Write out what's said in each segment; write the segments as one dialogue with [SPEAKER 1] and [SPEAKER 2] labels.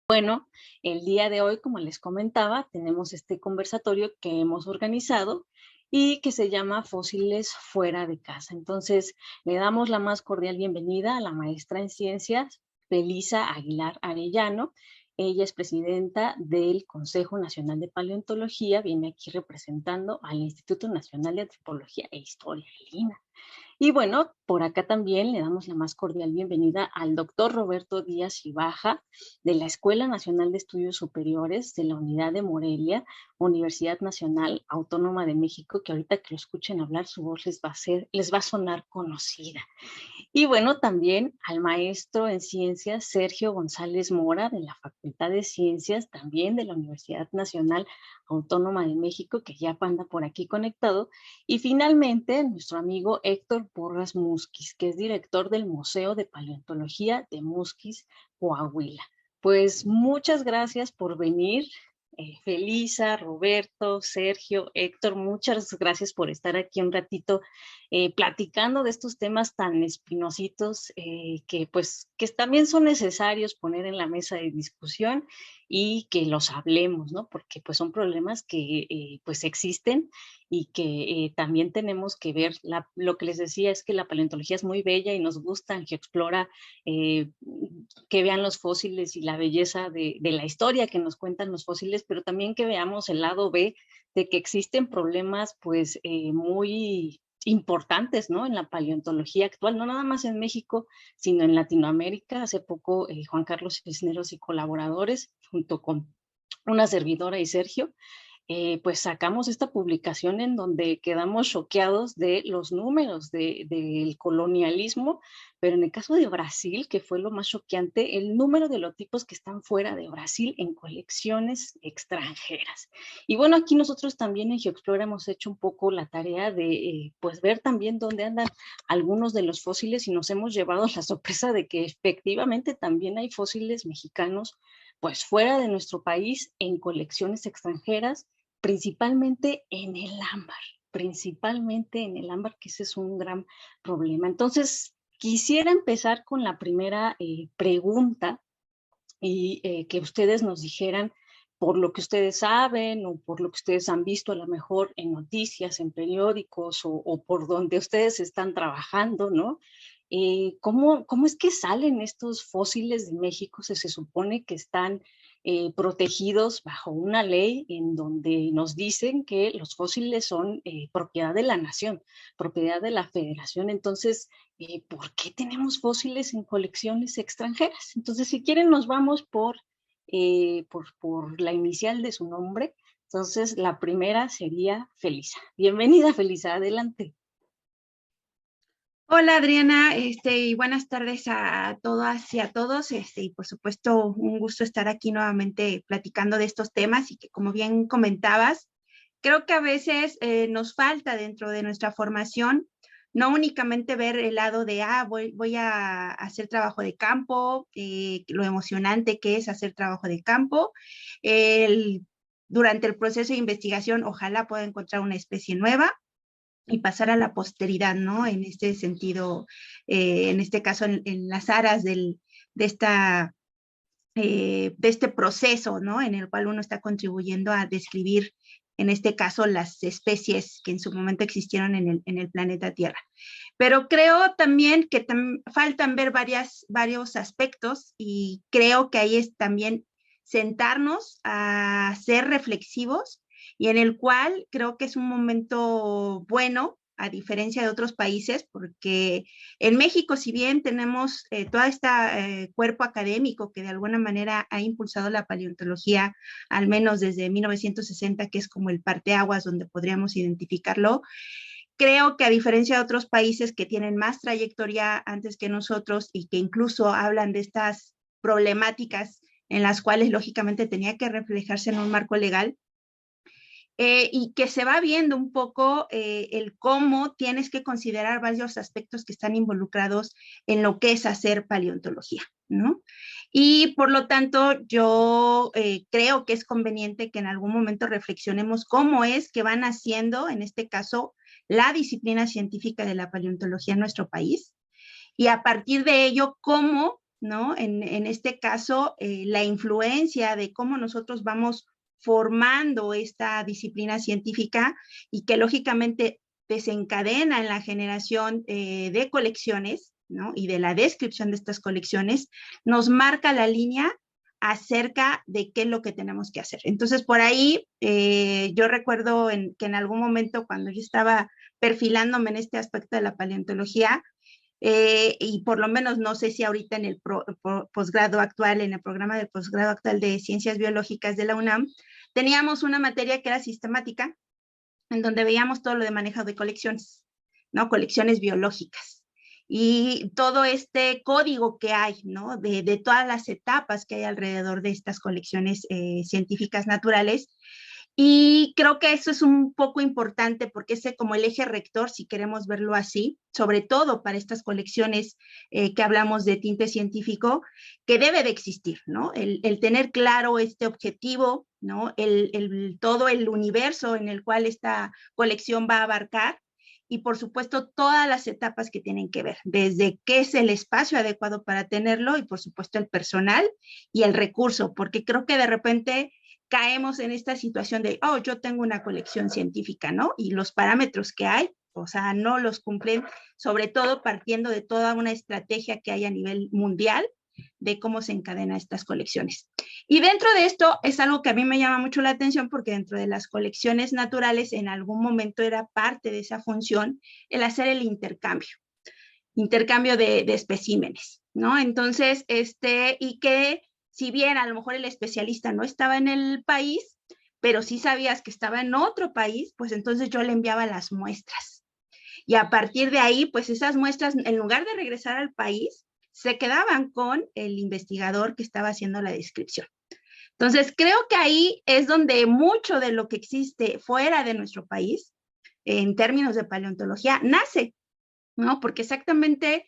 [SPEAKER 1] Bueno, el día de hoy, como les comentaba, tenemos este conversatorio que hemos organizado y que se llama Fósiles fuera de casa. Entonces, le damos la más cordial bienvenida a la maestra en ciencias, Belisa Aguilar Arellano. Ella es presidenta del Consejo Nacional de Paleontología, viene aquí representando al Instituto Nacional de Antropología e Historia, el INAH. Y bueno, por acá también le damos la más cordial bienvenida al doctor Roberto Díaz Ibaja, de la Escuela Nacional de Estudios Superiores de la Unidad de Morelia, Universidad Nacional Autónoma de México, que ahorita que lo escuchen hablar, su voz les va a sonar conocida. Y bueno, también al maestro en ciencias Sergio González Mora de la Facultad de Ciencias, también de la Universidad Nacional Autónoma de México, que ya anda por aquí conectado. Y finalmente, nuestro amigo Héctor Porras Musquiz, que es director del Museo de Paleontología de Musquiz, Coahuila. Pues muchas gracias por venir. Felisa, Roberto, Sergio, Héctor, muchas gracias por estar aquí un ratito platicando de estos temas tan espinositos que pues que también son necesarios poner en la mesa de discusión y que los hablemos, ¿no? Porque pues son problemas que pues existen y que también tenemos que ver. Lo que les decía es que la paleontología es muy bella y nos gusta, Angioexplora, eh, que vean los fósiles y la belleza de la historia que nos cuentan los fósiles, pero también que veamos el lado B de que existen problemas pues muy importantes, ¿no? En la paleontología actual, no nada más en México, sino en Latinoamérica. Hace poco Juan Carlos Cisneros y colaboradores, junto con una servidora y Sergio, pues sacamos esta publicación en donde quedamos choqueados de los números del colonialismo, pero en el caso de Brasil, que fue lo más choqueante, el número de lotipos que están fuera de Brasil en colecciones extranjeras. Y bueno, aquí nosotros también en GeoExplora hemos hecho un poco la tarea de pues ver también dónde andan algunos de los fósiles y nos hemos llevado la sorpresa de que efectivamente también hay fósiles mexicanos pues fuera de nuestro país en colecciones extranjeras, principalmente en el ámbar, que ese es un gran problema. Entonces, quisiera empezar con la primera pregunta y que ustedes nos dijeran por lo que ustedes saben o por lo que ustedes han visto a lo mejor en noticias, en periódicos o por donde ustedes están trabajando, ¿no? ¿Cómo es que salen estos fósiles de México? Se supone que están protegidos bajo una ley en donde nos dicen que los fósiles son propiedad de la nación, propiedad de la federación. Entonces, ¿por qué tenemos fósiles en colecciones extranjeras? Entonces, si quieren, nos vamos por la inicial de su nombre. Entonces, la primera sería Felisa. Bienvenida, Felisa, adelante.
[SPEAKER 2] Hola Adriana, y buenas tardes a todas y a todos, y por supuesto un gusto estar aquí nuevamente platicando de estos temas y que como bien comentabas, creo que a veces nos falta dentro de nuestra formación no únicamente ver el lado de, voy a hacer trabajo de campo, lo emocionante que es hacer trabajo de campo, durante el proceso de investigación ojalá pueda encontrar una especie nueva, y pasar a la posteridad, ¿no? En este sentido, en este caso, en las aras de este proceso, ¿no? En el cual uno está contribuyendo a describir, en este caso, las especies que en su momento existieron en el planeta Tierra. Pero creo también que faltan ver varios aspectos y creo que ahí es también sentarnos a ser reflexivos y en el cual creo que es un momento bueno, a diferencia de otros países, porque en México, si bien tenemos todo este cuerpo académico que de alguna manera ha impulsado la paleontología, al menos desde 1960, que es como el parteaguas donde podríamos identificarlo, creo que a diferencia de otros países que tienen más trayectoria antes que nosotros y que incluso hablan de estas problemáticas en las cuales lógicamente tenía que reflejarse en un marco legal, y que se va viendo un poco el cómo tienes que considerar varios aspectos que están involucrados en lo que es hacer paleontología, ¿no? Y por lo tanto, yo creo que es conveniente que en algún momento reflexionemos cómo es que van haciendo, en este caso, la disciplina científica de la paleontología en nuestro país, y a partir de ello, cómo ¿no? En este caso, la influencia de cómo nosotros vamos formando esta disciplina científica y que lógicamente desencadena en la generación de colecciones, ¿no? Y de la descripción de estas colecciones, nos marca la línea acerca de qué es lo que tenemos que hacer. Entonces, por ahí yo recuerdo que en algún momento cuando yo estaba perfilándome en este aspecto de la paleontología, y por lo menos no sé si ahorita en el posgrado actual, en el programa del posgrado actual de Ciencias Biológicas de la UNAM, teníamos una materia que era sistemática, en donde veíamos todo lo de manejo de colecciones, ¿no? Colecciones biológicas. Y todo este código que hay, ¿no? De todas las etapas que hay alrededor de estas colecciones científicas naturales. Y creo que eso es un poco importante porque es como el eje rector, si queremos verlo así, sobre todo para estas colecciones que hablamos de tinte científico, que debe de existir, ¿no? El tener claro este objetivo, ¿no? Todo el universo en el cual esta colección va a abarcar y por supuesto todas las etapas que tienen que ver, desde qué es el espacio adecuado para tenerlo y por supuesto el personal y el recurso, porque creo que de repente caemos en esta situación de, oh, yo tengo una colección científica, ¿no? Y los parámetros que hay, o sea, no los cumplen, sobre todo partiendo de toda una estrategia que hay a nivel mundial de cómo se encadenan estas colecciones. Y dentro de esto es algo que a mí me llama mucho la atención porque dentro de las colecciones naturales en algún momento era parte de esa función el hacer el intercambio de especímenes, ¿no? Entonces, y que si bien a lo mejor el especialista no estaba en el país, pero sí sabías que estaba en otro país, pues entonces yo le enviaba las muestras. Y a partir de ahí, pues esas muestras, en lugar de regresar al país, se quedaban con el investigador que estaba haciendo la descripción. Entonces, creo que ahí es donde mucho de lo que existe fuera de nuestro país, en términos de paleontología, nace, ¿no? Porque exactamente,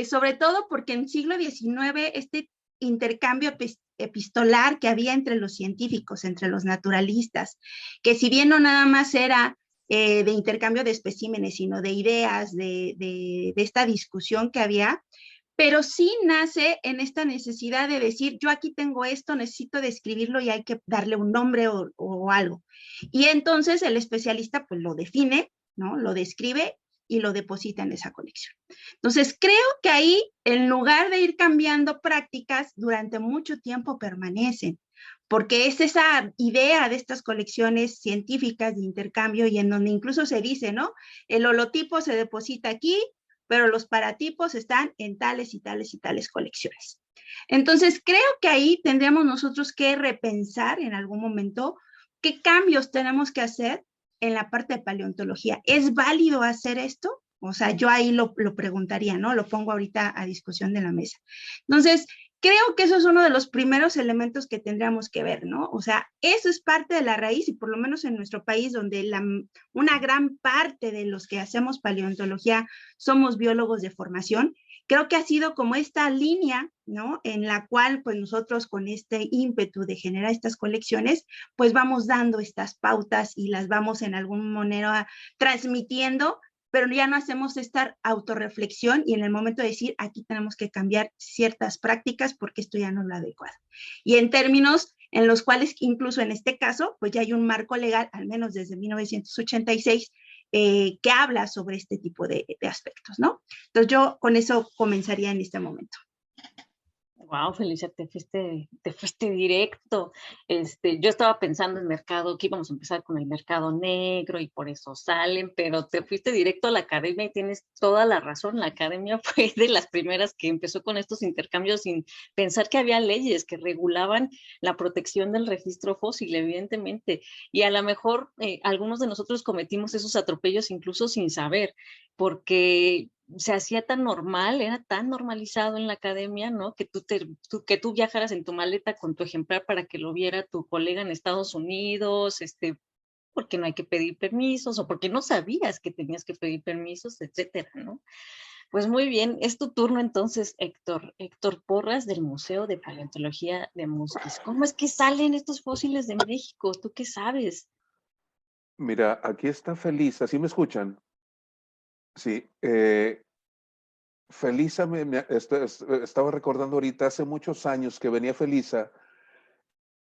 [SPEAKER 2] sobre todo porque en siglo XIX este intercambio epistolar que había entre los científicos, entre los naturalistas, que si bien no nada más era de intercambio de especímenes, sino de ideas, de esta discusión que había, pero sí nace en esta necesidad de decir, yo aquí tengo esto, necesito describirlo y hay que darle un nombre o algo. Y entonces el especialista pues lo define, ¿no? Lo describe y lo deposita en esa colección. Entonces, creo que ahí, en lugar de ir cambiando prácticas, durante mucho tiempo permanecen, porque es esa idea de estas colecciones científicas de intercambio y en donde incluso se dice, ¿no? El holotipo se deposita aquí, pero los paratipos están en tales y tales y tales colecciones. Entonces, creo que ahí tendríamos nosotros que repensar en algún momento qué cambios tenemos que hacer en la parte de paleontología. ¿Es válido hacer esto? O sea, yo ahí lo preguntaría, ¿no? Lo pongo ahorita a discusión de la mesa. Entonces, creo que eso es uno de los primeros elementos que tendríamos que ver, ¿no? O sea, eso es parte de la raíz y por lo menos en nuestro país, donde una gran parte de los que hacemos paleontología somos biólogos de formación, creo que ha sido como esta línea, ¿no? En la cual, pues nosotros con este ímpetu de generar estas colecciones, pues vamos dando estas pautas y las vamos en algún manera transmitiendo, pero ya no hacemos esta autorreflexión y en el momento de decir, aquí tenemos que cambiar ciertas prácticas porque esto ya no es lo adecuado. Y en términos en los cuales, incluso en este caso, pues ya hay un marco legal, al menos desde 1986, que habla sobre este tipo de aspectos, ¿no? Entonces yo con eso comenzaría en este momento.
[SPEAKER 1] Wow, Felicia, te fuiste directo. Yo estaba pensando en mercado, que íbamos a empezar con el mercado negro y por eso salen, pero te fuiste directo a la academia y tienes toda la razón. La academia fue de las primeras que empezó con estos intercambios sin pensar que había leyes que regulaban la protección del registro fósil, evidentemente. Y a lo mejor algunos de nosotros cometimos esos atropellos incluso sin saber, porque se hacía tan normal, era tan normalizado en la academia, ¿no? Que que tú viajaras en tu maleta con tu ejemplar para que lo viera tu colega en Estados Unidos, porque no hay que pedir permisos o porque no sabías que tenías que pedir permisos, etcétera, ¿no? Pues muy bien, es tu turno entonces, Héctor. Héctor Porras del Museo de Paleontología de Musquis. ¿Cómo es que salen estos fósiles de México? ¿Tú qué sabes?
[SPEAKER 3] Mira, aquí está feliz, ¿así me escuchan? Sí, Felisa, estaba recordando ahorita, hace muchos años que venía Felisa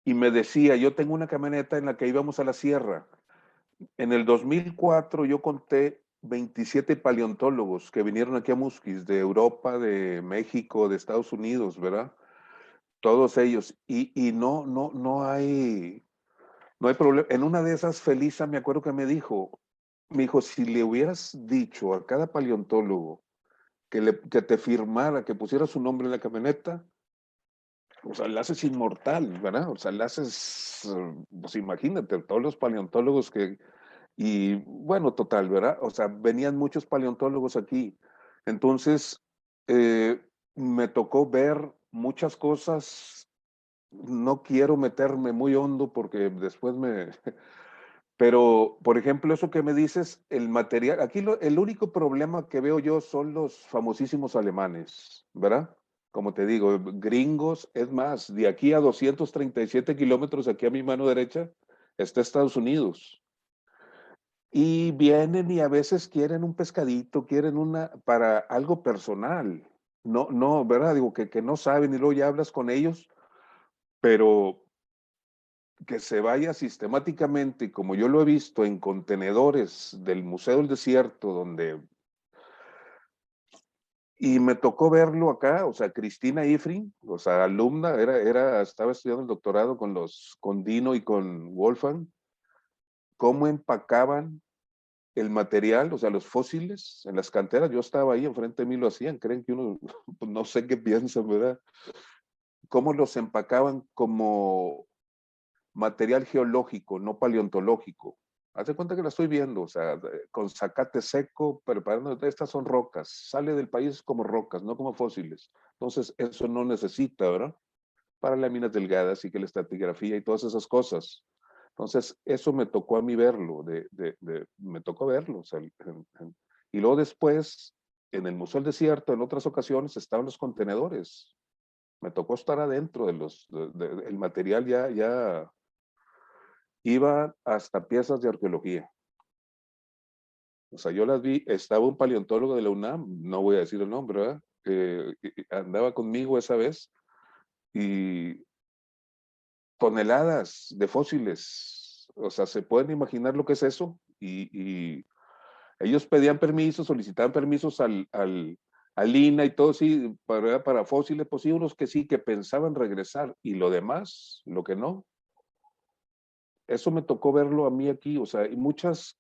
[SPEAKER 3] y me decía, yo tengo una camioneta en la que íbamos a la sierra. En el 2004 yo conté 27 paleontólogos que vinieron aquí a Musquis, de Europa, de México, de Estados Unidos, ¿verdad? Todos ellos. Y no hay problema. En una de esas, Felisa, me acuerdo que me dijo, si le hubieras dicho a cada paleontólogo que te firmara, que pusiera su nombre en la camioneta, o sea, la haces inmortal, ¿verdad? O sea, la haces, pues imagínate, todos los paleontólogos y bueno, total, ¿verdad? O sea, venían muchos paleontólogos aquí. Entonces, eh, me tocó ver muchas cosas. No quiero meterme muy hondo porque después Pero, por ejemplo, eso que me dices, el material, aquí el único problema que veo yo son los famosísimos alemanes, ¿verdad? Como te digo, gringos, es más, de aquí a 237 kilómetros, aquí a mi mano derecha, está Estados Unidos. Y vienen y a veces quieren un pescadito, quieren para algo personal. No, no, ¿verdad? Digo que no saben y luego ya hablas con ellos, pero que se vaya sistemáticamente, como yo lo he visto en contenedores del Museo del Desierto, y me tocó verlo acá, o sea, Cristina Ifrin, o sea, alumna, estaba estudiando el doctorado con Dino y con Wolfgang, cómo empacaban el material, o sea, los fósiles en las canteras. Yo estaba ahí, enfrente de mí lo hacían, creen que uno, pues no sé qué piensan, ¿verdad? Cómo los empacaban como material geológico, no paleontológico. Haz de cuenta que la estoy viendo, o sea, con zacate seco, preparando, estas son rocas, sale del país como rocas, no como fósiles. Entonces, eso no necesita, ¿verdad? Para láminas delgadas y que la estratigrafía y todas esas cosas. Entonces, eso me tocó a mí verlo, me tocó verlo. O sea, y luego después, en el Museo del Desierto, en otras ocasiones, estaban los contenedores. Me tocó estar adentro el material ya iba hasta piezas de arqueología. O sea, yo las vi, estaba un paleontólogo de la UNAM, no voy a decir el nombre, ¿verdad? Andaba conmigo esa vez y toneladas de fósiles. O sea, ¿se pueden imaginar lo que es eso? Y ellos pedían permisos, solicitaban permisos al INA y todo, sí, para fósiles, pues sí, unos que sí, que pensaban regresar, y lo demás, lo que no. Eso me tocó verlo a mí aquí, o sea, y muchas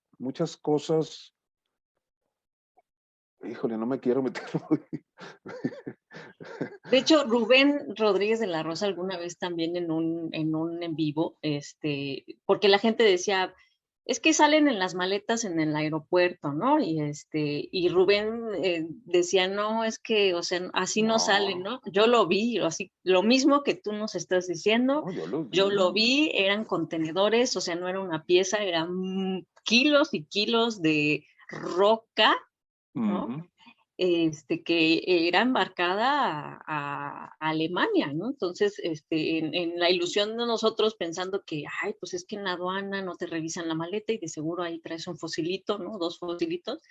[SPEAKER 3] cosas. Híjole, no me quiero meter muy...
[SPEAKER 1] De hecho, Rubén Rodríguez de la Rosa alguna vez también en vivo, porque la gente decía, es que salen en las maletas en el aeropuerto, ¿no? Y Rubén decía, no, es que, o sea, así no salen,
[SPEAKER 3] No,
[SPEAKER 1] ¿no? Yo lo vi, así, lo mismo que tú nos estás diciendo,
[SPEAKER 3] no, yo los
[SPEAKER 1] yo lo
[SPEAKER 3] vi.
[SPEAKER 1] vi, eran contenedores, o sea, no era una pieza, eran kilos y kilos de roca, ¿no?
[SPEAKER 3] Ujú.
[SPEAKER 1] Que era embarcada a Alemania, ¿no? Entonces, en la ilusión de nosotros pensando que, ay, pues es que en la aduana no te revisan la maleta y de seguro ahí traes un fosilito, ¿no? Dos fosilitos.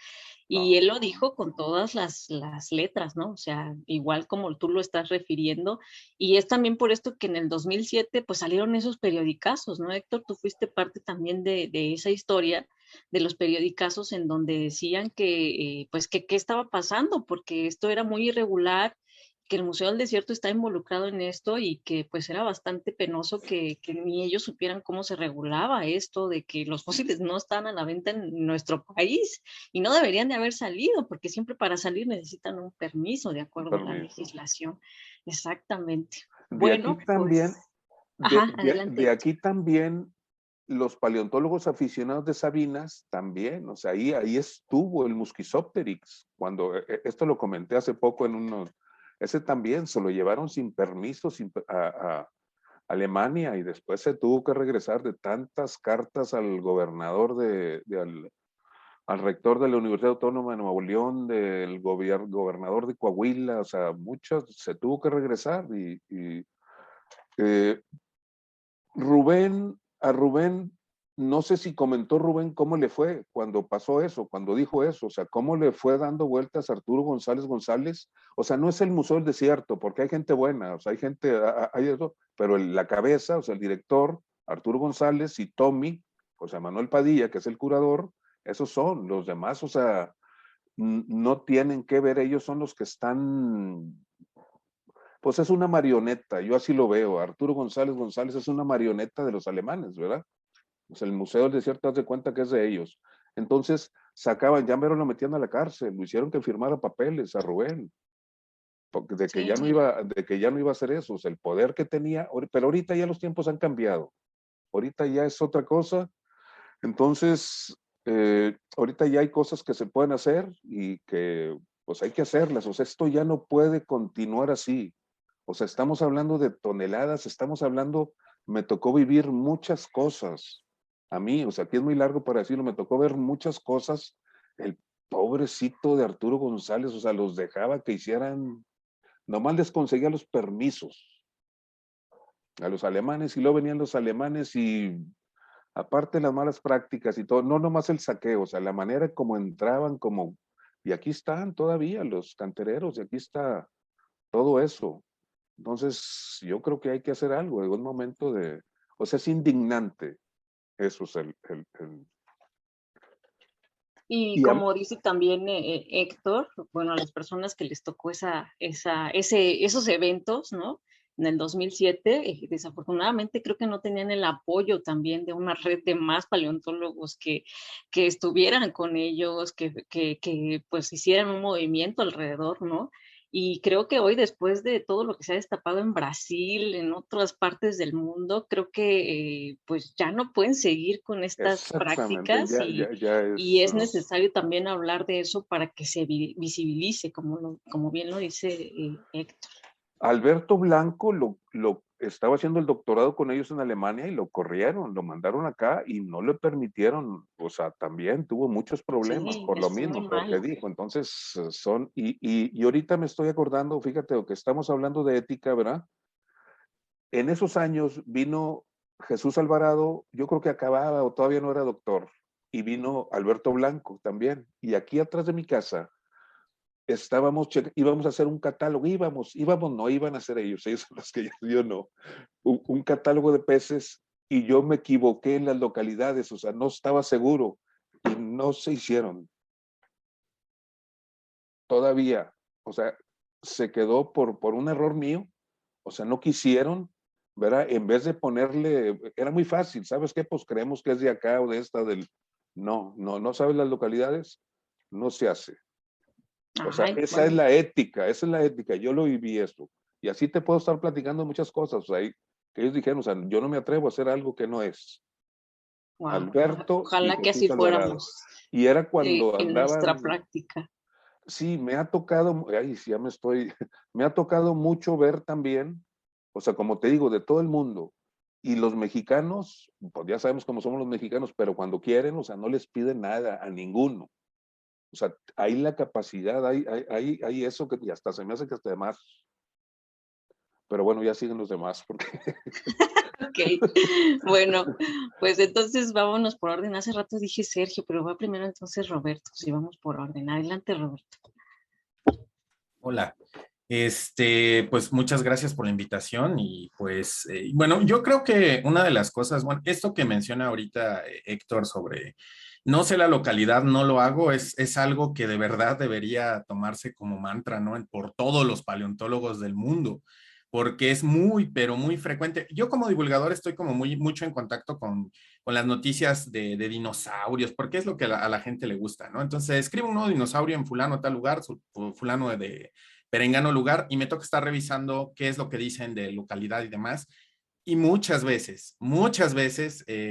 [SPEAKER 1] Y él lo
[SPEAKER 3] No.
[SPEAKER 1] dijo con todas las letras, ¿no? O sea, igual como tú lo estás refiriendo. Y es también por esto que en el 2007, pues salieron esos periodicazos, ¿no, Héctor? Tú fuiste parte también de esa historia de los periodicazos en donde decían que, pues, que qué estaba pasando, porque esto era muy irregular, que el Museo del Desierto está involucrado en esto y que pues era bastante penoso que ni ellos supieran cómo se regulaba esto de que los fósiles no están a la venta en nuestro país y no deberían de haber salido, porque siempre para salir necesitan un permiso de
[SPEAKER 3] Un
[SPEAKER 1] acuerdo a la
[SPEAKER 3] permiso.
[SPEAKER 1] legislación. Exactamente.
[SPEAKER 3] De aquí
[SPEAKER 1] Bueno, pues,
[SPEAKER 3] también,
[SPEAKER 1] ajá, adelante.
[SPEAKER 3] de aquí también, los paleontólogos aficionados de Sabinas también, o sea, ahí estuvo el Musquisopteryx, esto lo comenté hace poco ese también se lo llevaron sin permiso a Alemania y después se tuvo que regresar de tantas cartas al gobernador al rector de la Universidad Autónoma de Nuevo León, del gobernador de Coahuila, o sea, muchos se tuvo que regresar eh, a Rubén no sé si comentó Rubén cómo le fue cuando pasó eso, cuando dijo eso, o sea, cómo le fue dando vueltas a Arturo González González. O sea, no es el Museo del Desierto, porque hay gente buena, o sea, hay gente, hay eso, pero la cabeza, o sea, el director, Arturo González y Tommy, o sea, Manuel Padilla, que es el curador, esos son, los demás, o sea, no tienen que ver, ellos son los que están, pues es una marioneta, yo así lo veo, Arturo González González es una marioneta de los alemanes, ¿verdad? O sea, el Museo del Desierto hace cuenta que es de ellos. Entonces, sacaban, ya mero lo metían a la cárcel, lo hicieron que firmara papeles a Rubén, porque de que
[SPEAKER 1] Sí,
[SPEAKER 3] ya no iba, de que ya no iba a hacer eso, o sea, el poder que tenía, pero ahorita ya los tiempos han cambiado, ahorita ya es otra cosa, entonces, ahorita ya hay cosas que se pueden hacer y que pues hay que hacerlas, o sea, esto ya no puede continuar así, o sea, estamos hablando de toneladas, estamos hablando, me tocó vivir muchas cosas, a mí, o sea, aquí es muy largo para decirlo, me tocó ver muchas cosas, el pobrecito de Arturo González, o sea, los dejaba que hicieran, nomás les conseguía los permisos a los alemanes y luego venían los alemanes y aparte de las malas prácticas y todo, no nomás el saqueo, o sea, la manera como entraban, como, y aquí están todavía los cantereros, y aquí está todo eso. Entonces, yo creo que hay que hacer algo, en un momento de, o sea, es indignante, eso es
[SPEAKER 1] y
[SPEAKER 3] y
[SPEAKER 1] como dice también Héctor, bueno, a las personas que les tocó esos eventos, ¿no? En el 2007, desafortunadamente creo que no tenían el apoyo también de una red de más paleontólogos que estuvieran con ellos, que pues hicieran un movimiento alrededor, ¿no? Y creo que hoy, después de todo lo que se ha destapado en Brasil, en otras partes del mundo, creo que pues ya no pueden seguir con estas
[SPEAKER 3] exactamente,
[SPEAKER 1] prácticas y
[SPEAKER 3] es,
[SPEAKER 1] es necesario también hablar de eso para que se visibilice, como bien lo dice Héctor.
[SPEAKER 3] Alberto Blanco lo estaba haciendo el doctorado con ellos en Alemania y lo corrieron, lo mandaron acá y no le permitieron, o sea, también tuvo muchos problemas
[SPEAKER 1] Sí,
[SPEAKER 3] por lo
[SPEAKER 1] eso es muy
[SPEAKER 3] mismo, por lo que
[SPEAKER 1] malo.
[SPEAKER 3] dijo. Entonces, son, y ahorita me estoy acordando, fíjate, que estamos hablando de ética, ¿verdad? En esos años vino Jesús Alvarado, yo creo que acababa o todavía no era doctor, y vino Alberto Blanco también. Y aquí atrás de mi casa íbamos a hacer un catálogo, no iban a ser ellos son los que yo no, un catálogo de peces y yo me equivoqué en las localidades, o sea, no estaba seguro y no se hicieron todavía, o sea, se quedó por un error mío, o sea, no quisieron, ¿verdad? En vez de ponerle, era muy fácil, ¿sabes qué? Pues creemos que es de acá o de esta, no sabes las localidades, no se hace. O sea,
[SPEAKER 1] Ay, bueno,
[SPEAKER 3] esa es la ética, yo lo viví esto. Y así te puedo estar platicando muchas cosas, o sea, que ellos dijeron, o sea, yo no me atrevo a hacer algo que no es.
[SPEAKER 1] wow.
[SPEAKER 3] Alberto y
[SPEAKER 1] Ojalá que así
[SPEAKER 3] Jesús Alvarado.
[SPEAKER 1] fuéramos
[SPEAKER 3] Y era cuando
[SPEAKER 1] en nuestra
[SPEAKER 3] andaban,
[SPEAKER 1] práctica.
[SPEAKER 3] sí, me ha tocado, ay, sí, ya me estoy, me ha tocado mucho ver también, o sea, como te digo, de todo el mundo. Y los mexicanos, pues ya sabemos cómo somos los mexicanos, pero cuando quieren, o sea, no les piden nada a ninguno. O sea, hay la capacidad, hay eso que y hasta se me hace que hasta demás. Pero bueno, ya siguen los demás. Porque
[SPEAKER 1] Ok, bueno, pues entonces vámonos por orden. Hace rato dije Sergio, pero va primero entonces Roberto, si vamos por orden. Adelante, Roberto.
[SPEAKER 4] Hola, pues muchas gracias por la invitación y pues, bueno, yo creo que una de las cosas, bueno, esto que menciona ahorita Héctor sobre no sé la localidad, no lo hago, es algo que de verdad debería tomarse como mantra, ¿no? Por todos los paleontólogos del mundo, porque es muy, pero muy frecuente. Yo como divulgador estoy como mucho en contacto con las noticias de dinosaurios, porque es lo que a la gente le gusta, ¿no? Entonces, escribe un nuevo dinosaurio en fulano tal lugar, fulano de perengano lugar, y me toca estar revisando qué es lo que dicen de localidad y demás. Y muchas veces,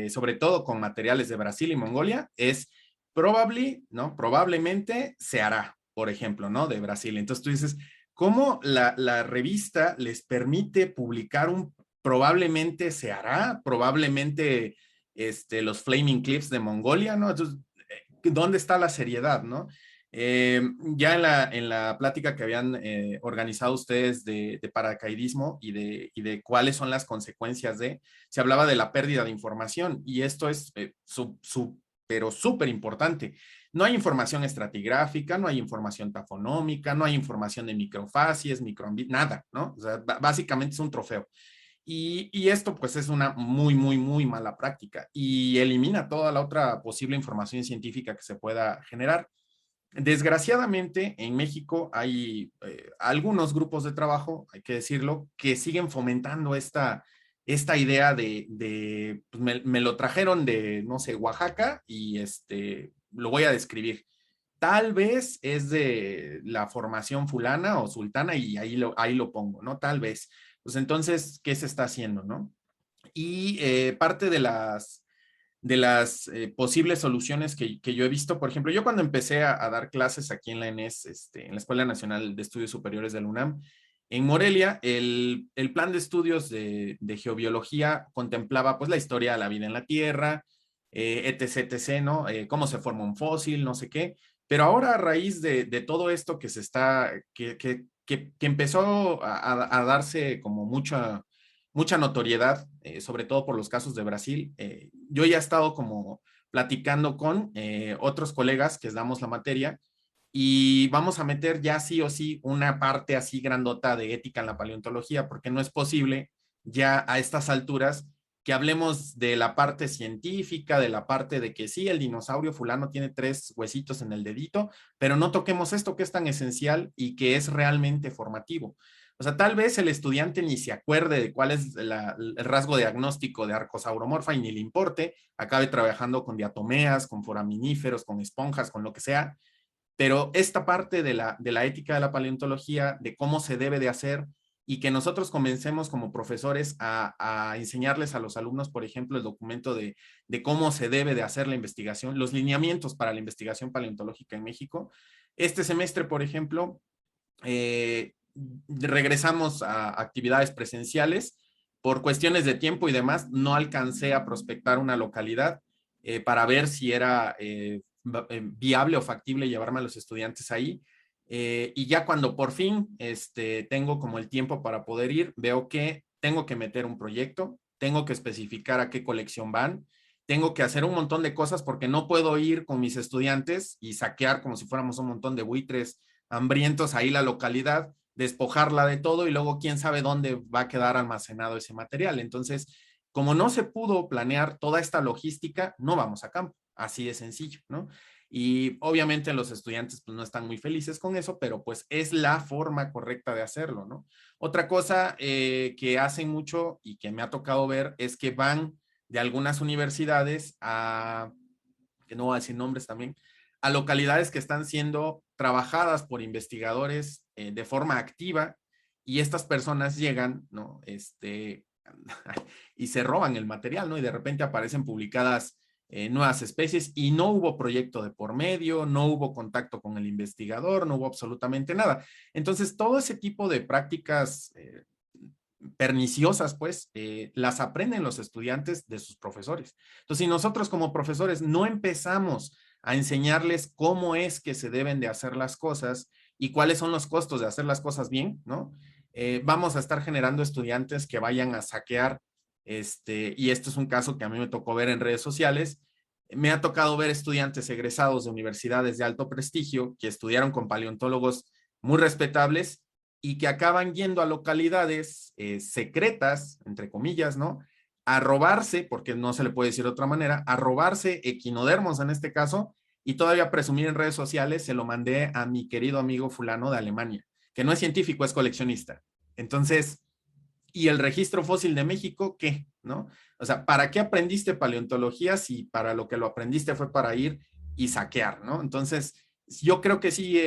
[SPEAKER 4] sobre todo con materiales de Brasil y Mongolia, es ¿no? Probablemente se hará, por ejemplo, ¿no? De Brasil. Entonces tú dices, ¿cómo la revista les permite publicar un probablemente se hará? Probablemente los Flaming Cliffs de Mongolia, ¿no? Entonces, ¿dónde está la seriedad, no? Ya en la plática que habían organizado ustedes de paracaidismo y de cuáles son las consecuencias se hablaba de la pérdida de información y esto es pero súper importante. No hay información estratigráfica, no hay información tafonómica, no hay información de microfacies, nada, ¿no? O sea, básicamente es un trofeo. Y esto pues es una muy, muy, muy mala práctica y elimina toda la otra posible información científica que se pueda generar. Desgraciadamente, en México hay algunos grupos de trabajo, hay que decirlo, que siguen fomentando esta idea pues me lo trajeron de, no sé, Oaxaca y lo voy a describir. Tal vez es de la formación fulana o sultana y ahí lo pongo, ¿no? Tal vez. Pues entonces, ¿qué se está haciendo, no? Y parte de las posibles soluciones que yo he visto. Por ejemplo, yo cuando empecé a dar clases aquí en la ENES, en la Escuela Nacional de Estudios Superiores de la UNAM, en Morelia, el plan de estudios de geobiología contemplaba pues la historia de la vida en la Tierra, etc., etc., ¿no? Cómo se forma un fósil, no sé qué. Pero ahora a raíz de todo esto que se está, que empezó a darse como mucha notoriedad, sobre todo por los casos de Brasil. Yo ya he estado como platicando con otros colegas que damos la materia y vamos a meter ya sí o sí una parte así grandota de ética en la paleontología, porque no es posible ya a estas alturas que hablemos de la parte científica, de la parte de que sí, el dinosaurio fulano tiene 3 huesitos en el dedito, pero no toquemos esto que es tan esencial y que es realmente formativo. O sea, tal vez el estudiante ni se acuerde de cuál es el rasgo diagnóstico de Arcosauromorpha y ni le importe, acabe trabajando con diatomeas, con foraminíferos, con esponjas, con lo que sea, pero esta parte de la ética de la paleontología, de cómo se debe de hacer y que nosotros comencemos como profesores a enseñarles a los alumnos, por ejemplo, el documento de cómo se debe de hacer la investigación, los lineamientos para la investigación paleontológica en México. Este semestre, por ejemplo, regresamos a actividades presenciales. Por cuestiones de tiempo y demás, no alcancé a prospectar una localidad para ver si era viable o factible llevarme a los estudiantes ahí. Y ya cuando por fin tengo como el tiempo para poder ir, veo que tengo que meter un proyecto, tengo que especificar a qué colección van, tengo que hacer un montón de cosas porque no puedo ir con mis estudiantes y saquear como si fuéramos un montón de buitres hambrientos ahí la localidad, despojarla de todo y luego quién sabe dónde va a quedar almacenado ese material. Entonces, como no se pudo planear toda esta logística, no vamos a campo, así de sencillo, ¿no? Y obviamente los estudiantes pues no están muy felices con eso, pero pues es la forma correcta de hacerlo, ¿no? Otra cosa que hacen mucho y que me ha tocado ver es que van de algunas universidades que no voy a decir nombres también, a localidades que están siendo trabajadas por investigadores de forma activa y estas personas llegan, ¿no? Y se roban el material, ¿no? Y de repente aparecen publicadas nuevas especies y no hubo proyecto de por medio, no hubo contacto con el investigador, no hubo absolutamente nada. Entonces, todo ese tipo de prácticas perniciosas, pues, las aprenden los estudiantes de sus profesores. Entonces, si nosotros como profesores no empezamos a enseñarles cómo es que se deben de hacer las cosas y cuáles son los costos de hacer las cosas bien, ¿no? Vamos a estar generando estudiantes que vayan a saquear, y esto es un caso que a mí me tocó ver en redes sociales. Me ha tocado ver estudiantes egresados de universidades de alto prestigio que estudiaron con paleontólogos muy respetables y que acaban yendo a localidades secretas, entre comillas, ¿no? A robarse, porque no se le puede decir de otra manera, a robarse equinodermos en este caso, y todavía presumir en redes sociales, se lo mandé a mi querido amigo fulano de Alemania, que no es científico, es coleccionista. Entonces, ¿y el registro fósil de México qué? ¿No? O sea, ¿para qué aprendiste paleontología si para lo que lo aprendiste fue para ir y saquear, ¿no? Entonces, yo creo que sí,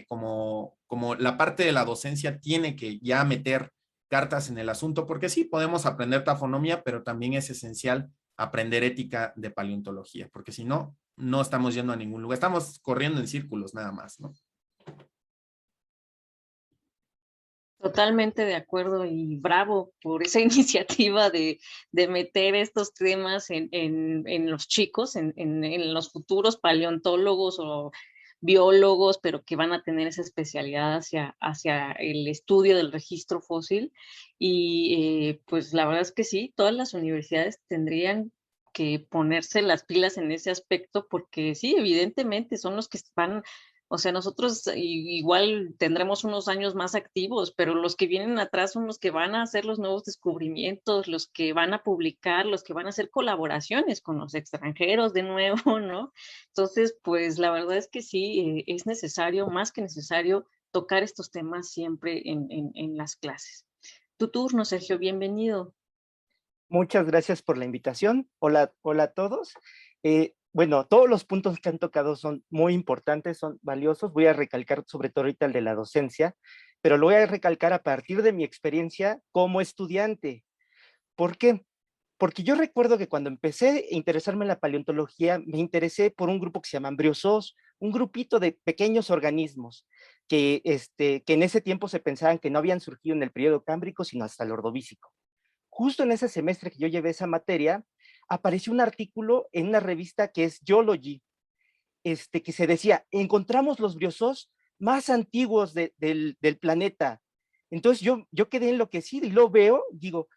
[SPEAKER 4] como la parte de la docencia tiene que ya meter cartas en el asunto, porque sí, podemos aprender tafonomía, pero también es esencial aprender ética de paleontología, porque si no, no estamos yendo a ningún lugar, estamos corriendo en círculos nada más, ¿no?
[SPEAKER 1] Totalmente de acuerdo y bravo por esa iniciativa de meter estos temas en los chicos, en los futuros paleontólogos o biólogos, pero que van a tener esa especialidad hacia el estudio del registro fósil. Y pues la verdad es que sí, todas las universidades tendrían que ponerse las pilas en ese aspecto, porque sí, evidentemente son los que van, o sea, nosotros igual tendremos unos años más activos, pero los que vienen atrás son los que van a hacer los nuevos descubrimientos, los que van a publicar, los que van a hacer colaboraciones con los extranjeros de nuevo, ¿no? Entonces, pues la verdad es que sí, es necesario, más que necesario, tocar estos temas siempre en las clases. Tu turno, Sergio, bienvenido.
[SPEAKER 5] Muchas gracias por la invitación. Hola, hola a todos. Bueno, todos los puntos que han tocado son muy importantes, son valiosos. Voy a recalcar sobre todo ahorita el de la docencia, pero lo voy a recalcar a partir de mi experiencia como estudiante. ¿Por qué? Porque yo recuerdo que cuando empecé a interesarme en la paleontología, me interesé por un grupo que se llama Briozoos, un grupito de pequeños organismos que en ese tiempo se pensaban que no habían surgido en el periodo cámbrico, sino hasta el Ordovícico. Justo en ese semestre que yo llevé esa materia, apareció un artículo en una revista que es Geology, que se decía, encontramos los briozoos más antiguos del planeta. Entonces yo quedé enloquecido y lo veo, digo,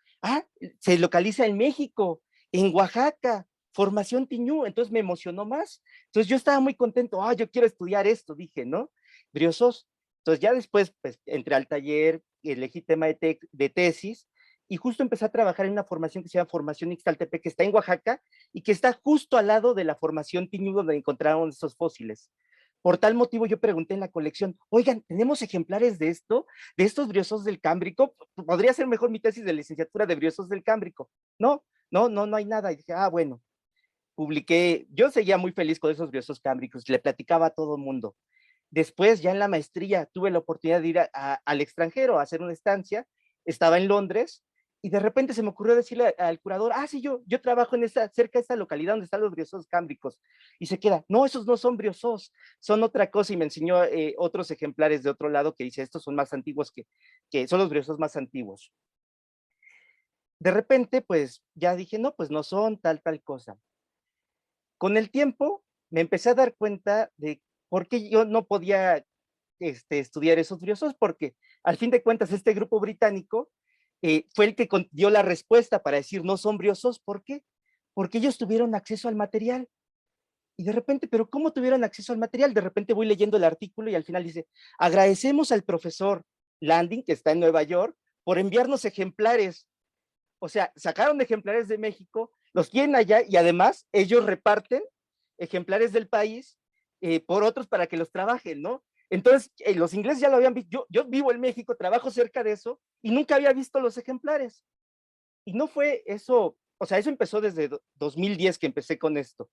[SPEAKER 5] se localiza en México, en Oaxaca, Formación Tiñú, entonces me emocionó más. Entonces yo estaba muy contento, yo quiero estudiar esto, dije, ¿no? Briozoos. Entonces ya después, pues, entré al taller, elegí tema de tesis, y justo empecé a trabajar en una formación que se llama Formación Ixtaltepec, que está en Oaxaca, y que está justo al lado de la Formación Tiñú, donde encontraron esos fósiles. Por tal motivo yo pregunté en la colección, oigan, ¿tenemos ejemplares de esto? ¿De estos briozoos del Cámbrico? Podría ser mejor mi tesis de licenciatura de briozoos del Cámbrico. No hay nada. Y dije, bueno, publiqué, yo seguía muy feliz con esos briozoos cámbricos, le platicaba a todo el mundo. Después, ya en la maestría, tuve la oportunidad de ir al extranjero a hacer una estancia, estaba en Londres, y de repente se me ocurrió decirle al curador, sí, yo trabajo cerca de esta localidad donde están los briozoos cámbricos, y se queda, no, esos no son briozoos, son otra cosa, y me enseñó otros ejemplares de otro lado que dice, estos son más antiguos que son los briozoos más antiguos. De repente, pues, ya dije, no, pues no son tal cosa. Con el tiempo, me empecé a dar cuenta de por qué yo no podía estudiar esos briozoos, porque al fin de cuentas este grupo británico fue el que dio la respuesta para decir no son briozoos. ¿Por qué? Porque ellos tuvieron acceso al material. Y de repente, ¿pero cómo tuvieron acceso al material? De repente voy leyendo el artículo y al final dice, agradecemos al profesor Landing, que está en Nueva York, por enviarnos ejemplares. O sea, sacaron ejemplares de México, los tienen allá y además ellos reparten ejemplares del país por otros para que los trabajen, ¿no? Entonces, los ingleses ya lo habían visto. Yo vivo en México, trabajo cerca de eso y nunca había visto los ejemplares. Y no fue eso, o sea, eso empezó desde 2010 que empecé con esto.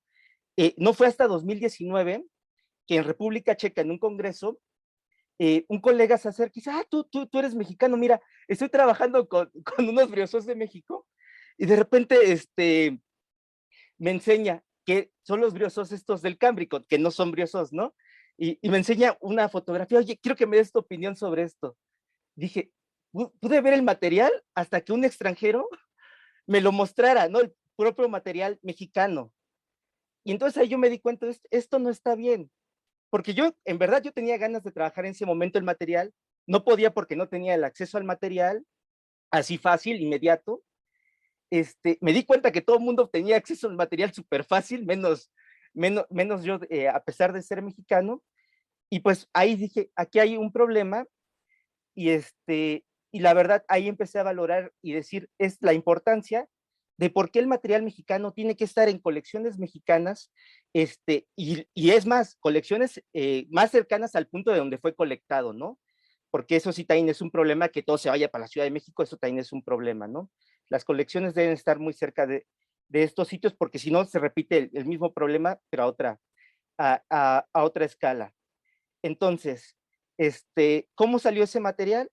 [SPEAKER 5] No fue hasta 2019 que en República Checa, en un congreso, un colega se acerca y dice, tú eres mexicano, mira, estoy trabajando con unos briozoos de México, y de repente me enseña que son los briozoos estos del Cámbrico, que no son briozoos, ¿no? Y me enseña una fotografía, oye, quiero que me des tu opinión sobre esto. Dije, pude ver el material hasta que un extranjero me lo mostrara, ¿no? El propio material mexicano. Y entonces ahí yo me di cuenta, esto no está bien, porque en verdad, yo tenía ganas de trabajar en ese momento el material, no podía porque no tenía el acceso al material, así fácil, inmediato. Me di cuenta que todo el mundo tenía acceso al material súper fácil, menos yo, a pesar de ser mexicano, y pues ahí dije, aquí hay un problema, y la verdad, ahí empecé a valorar y decir, es la importancia de por qué el material mexicano tiene que estar en colecciones mexicanas, y es más, colecciones más cercanas al punto de donde fue colectado, ¿no? Porque eso sí también es un problema, que todo se vaya para la Ciudad de México, eso también es un problema, ¿no? Las colecciones deben estar muy cerca de estos sitios, porque si no se repite el mismo problema, pero a otra escala. Entonces, ¿cómo salió ese material?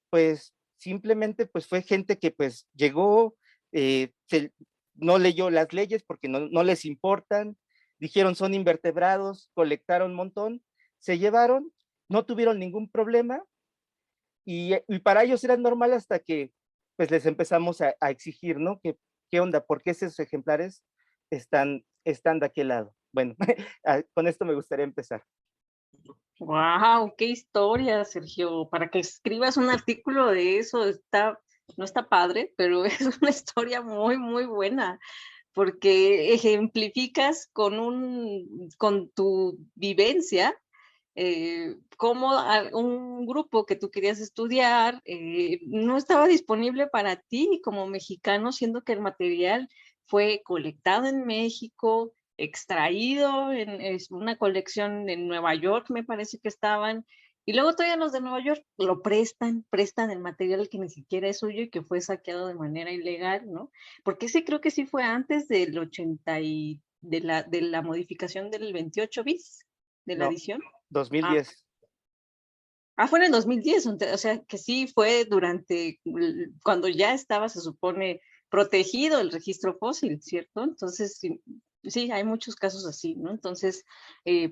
[SPEAKER 5] Pues simplemente pues fue gente que pues llegó, no leyó las leyes porque no les importan, dijeron son invertebrados, colectaron un montón, se llevaron, no tuvieron ningún problema, y para ellos era normal hasta que pues les empezamos a exigir, ¿no? ¿Qué onda? ¿Por qué esos ejemplares están de aquel lado? Bueno, con esto me gustaría empezar.
[SPEAKER 1] Wow, qué historia, Sergio. Para que escribas un artículo de eso no está padre, pero es una historia muy, muy buena, porque ejemplificas con tu vivencia cómo un grupo que tú querías estudiar no estaba disponible para ti como mexicano, siendo que el material fue colectado en México, extraído es una colección en Nueva York, me parece que estaban, y luego todavía los de Nueva York lo prestan el material que ni siquiera es suyo y que fue saqueado de manera ilegal, ¿no? Porque ese creo que sí fue antes del 80 y de la modificación del 28 bis, de la
[SPEAKER 5] No,
[SPEAKER 1] edición.
[SPEAKER 5] 2010.
[SPEAKER 1] Fue en el 2010, o sea, que sí fue cuando ya estaba, se supone, protegido el registro fósil, ¿cierto? Entonces, sí, hay muchos casos así, ¿no? Entonces,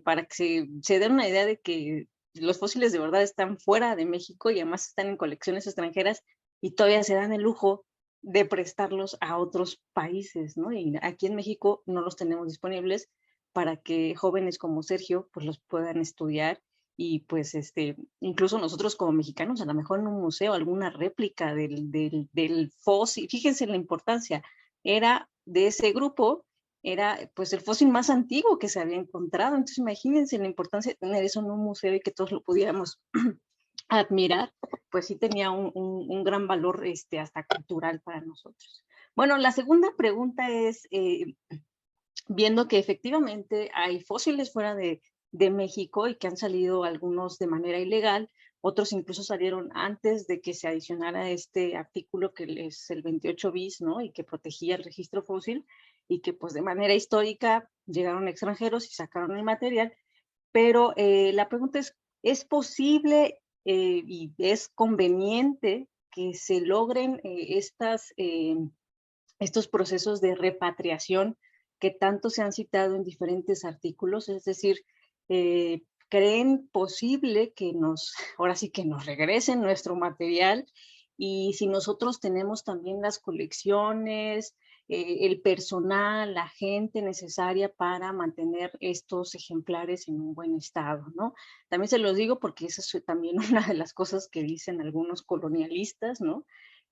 [SPEAKER 1] para que se den una idea de que los fósiles de verdad están fuera de México y además están en colecciones extranjeras y todavía se dan el lujo de prestarlos a otros países, ¿no? Y aquí en México no los tenemos disponibles para que jóvenes como Sergio, pues los puedan estudiar y pues incluso nosotros como mexicanos, a lo mejor en un museo, alguna réplica del fósil, fíjense la importancia, era de ese grupo, era pues el fósil más antiguo que se había encontrado, entonces imagínense la importancia de tener eso en un museo y que todos lo pudiéramos admirar, pues sí tenía un gran valor hasta cultural para nosotros. Bueno, la segunda pregunta es, viendo que efectivamente hay fósiles fuera de México y que han salido algunos de manera ilegal, otros incluso salieron antes de que se adicionara este artículo que es el 28 bis, ¿no? Y que protegía el registro fósil y que pues de manera histórica llegaron extranjeros y sacaron el material, pero la pregunta ¿es posible y es conveniente que se logren estos procesos de repatriación que tanto se han citado en diferentes artículos? Es decir, ¿creen posible que ahora sí que nos regresen nuestro material? Y si nosotros tenemos también las colecciones, el personal, la gente necesaria para mantener estos ejemplares en un buen estado, ¿no? También se los digo porque esa es también una de las cosas que dicen algunos colonialistas, ¿no?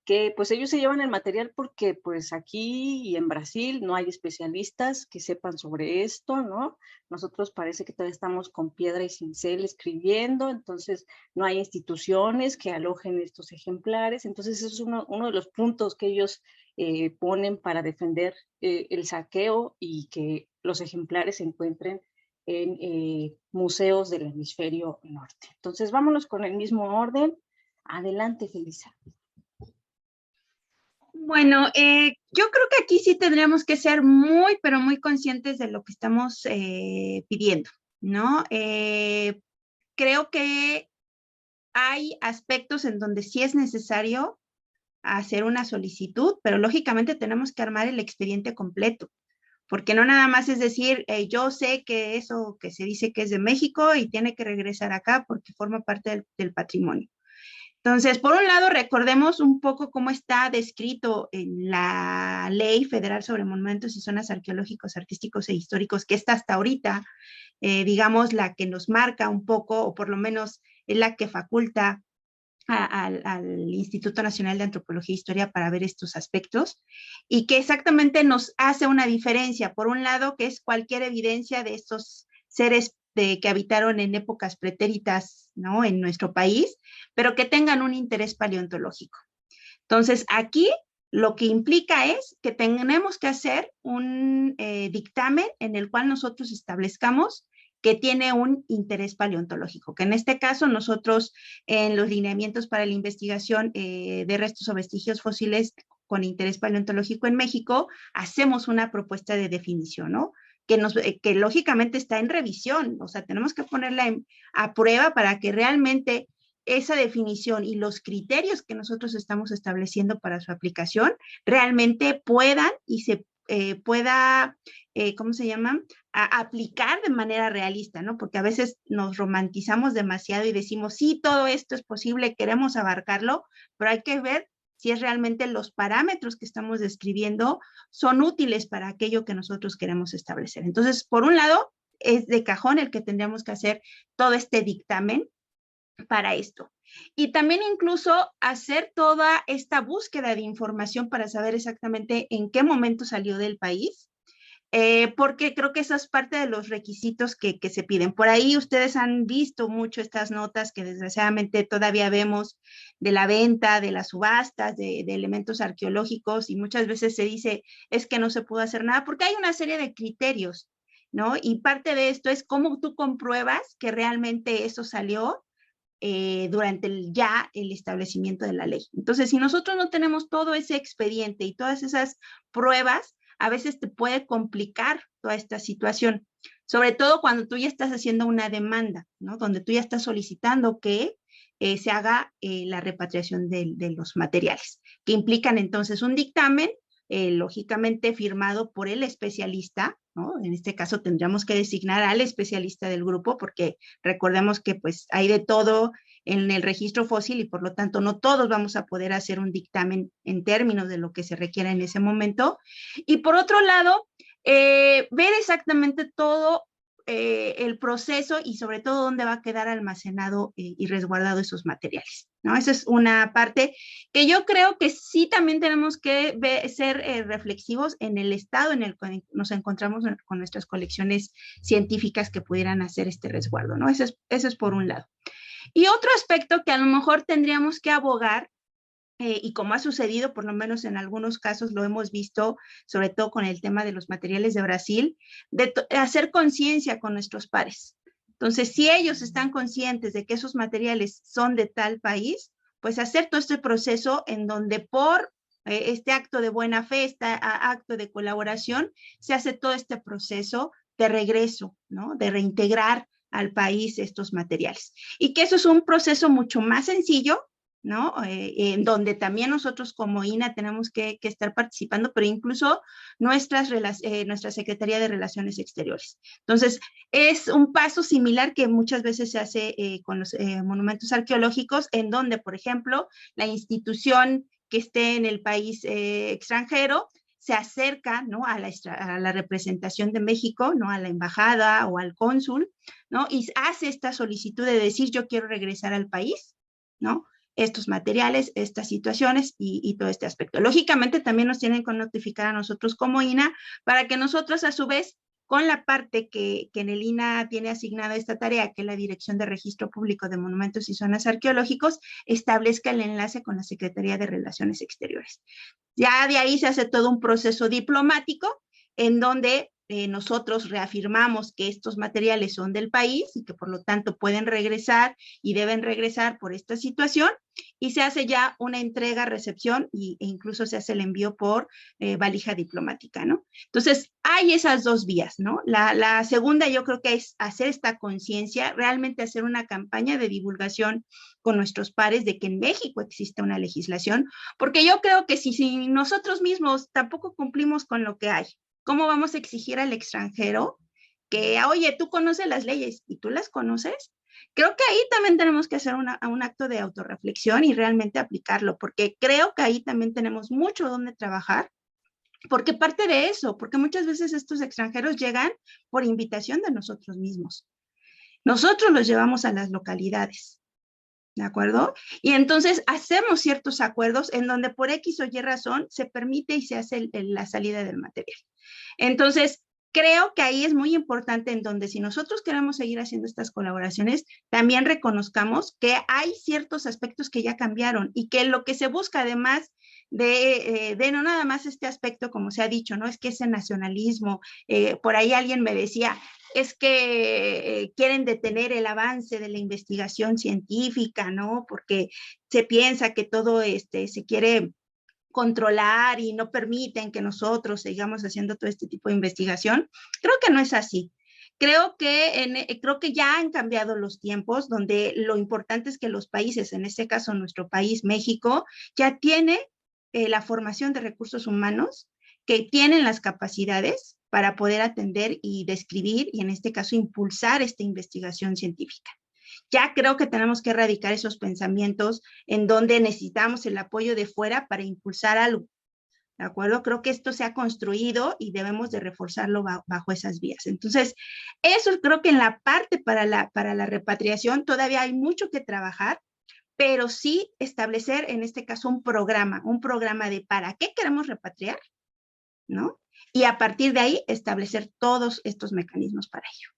[SPEAKER 1] Que pues ellos se llevan el material porque pues aquí y en Brasil no hay especialistas que sepan sobre esto, ¿no? Nosotros parece que todavía estamos con piedra y cincel escribiendo, entonces no hay instituciones que alojen estos ejemplares, entonces eso es uno de los puntos que ellos ponen para defender el saqueo y que los ejemplares se encuentren en museos del hemisferio norte. Entonces vámonos con el mismo orden. Adelante, Felisa.
[SPEAKER 2] Bueno, yo creo que aquí sí tendríamos que ser muy, pero muy conscientes de lo que estamos pidiendo, ¿no? Creo que hay aspectos en donde sí es necesario hacer una solicitud, pero lógicamente tenemos que armar el expediente completo, porque no nada más es decir, yo sé que eso que se dice que es de México y tiene que regresar acá porque forma parte del patrimonio. Entonces, por un lado, recordemos un poco cómo está descrito en la Ley Federal sobre Monumentos y Zonas Arqueológicos, Artísticos e Históricos, que está hasta ahorita, digamos, la que nos marca un poco, o por lo menos es la que faculta al Instituto Nacional de Antropología e Historia para ver estos aspectos, y que exactamente nos hace una diferencia. Por un lado, que es cualquier evidencia de estos seres que habitaron en épocas pretéritas, ¿no?, en nuestro país, pero que tengan un interés paleontológico. Entonces, aquí lo que implica es que tenemos que hacer un dictamen en el cual nosotros establezcamos que tiene un interés paleontológico, que en este caso nosotros en los lineamientos para la investigación de restos o vestigios fósiles con interés paleontológico en México, hacemos una propuesta de definición, ¿no? Que lógicamente está en revisión, o sea, tenemos que ponerla a prueba para que realmente esa definición y los criterios que nosotros estamos estableciendo para su aplicación realmente puedan y se pueda, ¿cómo se llama?, aplicar de manera realista, ¿no? Porque a veces nos romantizamos demasiado y decimos, sí, todo esto es posible, queremos abarcarlo, pero hay que ver si es realmente los parámetros que estamos describiendo son útiles para aquello que nosotros queremos establecer. Entonces, por un lado, es de cajón el que tendríamos que hacer todo este dictamen para esto. Y también incluso hacer toda esta búsqueda de información para saber exactamente en qué momento salió del país, porque creo que eso es parte de los requisitos que se piden. Por ahí ustedes han visto mucho estas notas que desgraciadamente todavía vemos de la venta, de las subastas, de elementos arqueológicos, y muchas veces se dice es que no se pudo hacer nada, porque hay una serie de criterios, ¿no? Y parte de esto es cómo tú compruebas que realmente eso salió durante el establecimiento de la ley. Entonces, si nosotros no tenemos todo ese expediente y todas esas pruebas, a veces te puede complicar toda esta situación, sobre todo cuando tú ya estás haciendo una demanda, ¿no? Donde tú ya estás solicitando que se haga la repatriación de los materiales, que implican entonces un dictamen, lógicamente firmado por el especialista, ¿no? En este caso tendríamos que designar al especialista del grupo, porque recordemos que pues hay de todo en el registro fósil y por lo tanto no todos vamos a poder hacer un dictamen en términos de lo que se requiera en ese momento. Y por otro lado, ver exactamente todo el proceso y sobre todo dónde va a quedar almacenado y resguardado esos materiales, ¿no? Esa es una parte que yo creo que sí también tenemos que ser reflexivos en el estado en el que nos encontramos con nuestras colecciones científicas que pudieran hacer este resguardo, ¿no? Eso es por un lado. Y otro aspecto que a lo mejor tendríamos que abogar, y como ha sucedido, por lo menos en algunos casos lo hemos visto, sobre todo con el tema de los materiales de Brasil, de hacer conciencia con nuestros pares. Entonces, si ellos están conscientes de que esos materiales son de tal país, pues hacer todo este proceso en donde por este acto de buena fe, este acto de colaboración, se hace todo este proceso de regreso, ¿no? De reintegrar al país estos materiales. Y que eso es un proceso mucho más sencillo, ¿no? En donde también nosotros como INA tenemos que estar participando, pero incluso nuestra Secretaría de Relaciones Exteriores. Entonces, es un paso similar que muchas veces se hace con los monumentos arqueológicos, en donde, por ejemplo, la institución que esté en el país extranjero se acerca, ¿no? a la representación de México, ¿no? A la embajada o al cónsul, ¿no? Y hace esta solicitud de decir yo quiero regresar al país, ¿no? Estos materiales, estas situaciones y todo este aspecto. Lógicamente también nos tienen que notificar a nosotros como INA para que nosotros a su vez con la parte que en el INA tiene asignada esta tarea, que es la Dirección de Registro Público de Monumentos y Zonas Arqueológicos, establezca el enlace con la Secretaría de Relaciones Exteriores. Ya de ahí se hace todo un proceso diplomático en donde nosotros reafirmamos que estos materiales son del país y que por lo tanto pueden regresar y deben regresar por esta situación, y se hace ya una entrega, recepción e incluso se hace el envío por valija diplomática, ¿no? Entonces, hay esas dos vías, ¿no? La segunda yo creo que es hacer esta conciencia, realmente hacer una campaña de divulgación con nuestros pares de que en México existe una legislación, porque yo creo que si nosotros mismos tampoco cumplimos con lo que hay, ¿cómo vamos a exigir al extranjero que, oye, tú conoces las leyes y tú las conoces? Creo que ahí también tenemos que hacer un acto de autorreflexión y realmente aplicarlo, porque creo que ahí también tenemos mucho donde trabajar, porque parte de eso, porque muchas veces estos extranjeros llegan por invitación de nosotros mismos. Nosotros los llevamos a las localidades, ¿de acuerdo? Y entonces hacemos ciertos acuerdos en donde por X o Y razón se permite y se hace la salida del material. Entonces, creo que ahí es muy importante en donde si nosotros queremos seguir haciendo estas colaboraciones, también reconozcamos que hay ciertos aspectos que ya cambiaron y que lo que se busca además de no nada más este aspecto, como se ha dicho, ¿no? Es que ese nacionalismo, por ahí alguien me decía, es que quieren detener el avance de la investigación científica, ¿no? Porque se piensa que todo se quiere controlar y no permiten que nosotros sigamos haciendo todo este tipo de investigación. Creo que no es así. Creo que ya han cambiado los tiempos donde lo importante es que los países, en este caso nuestro país, México, ya tiene la formación de recursos humanos, que tienen las capacidades para poder atender y describir y en este caso impulsar esta investigación científica. Ya creo que tenemos que erradicar esos pensamientos en donde necesitamos el apoyo de fuera para impulsar algo. ¿De acuerdo? Creo que esto se ha construido y debemos de reforzarlo bajo esas vías. Entonces, eso creo que en la parte para la repatriación todavía hay mucho que trabajar, pero sí establecer en este caso un programa de para qué queremos repatriar, ¿no? Y a partir de ahí establecer todos estos mecanismos para ello.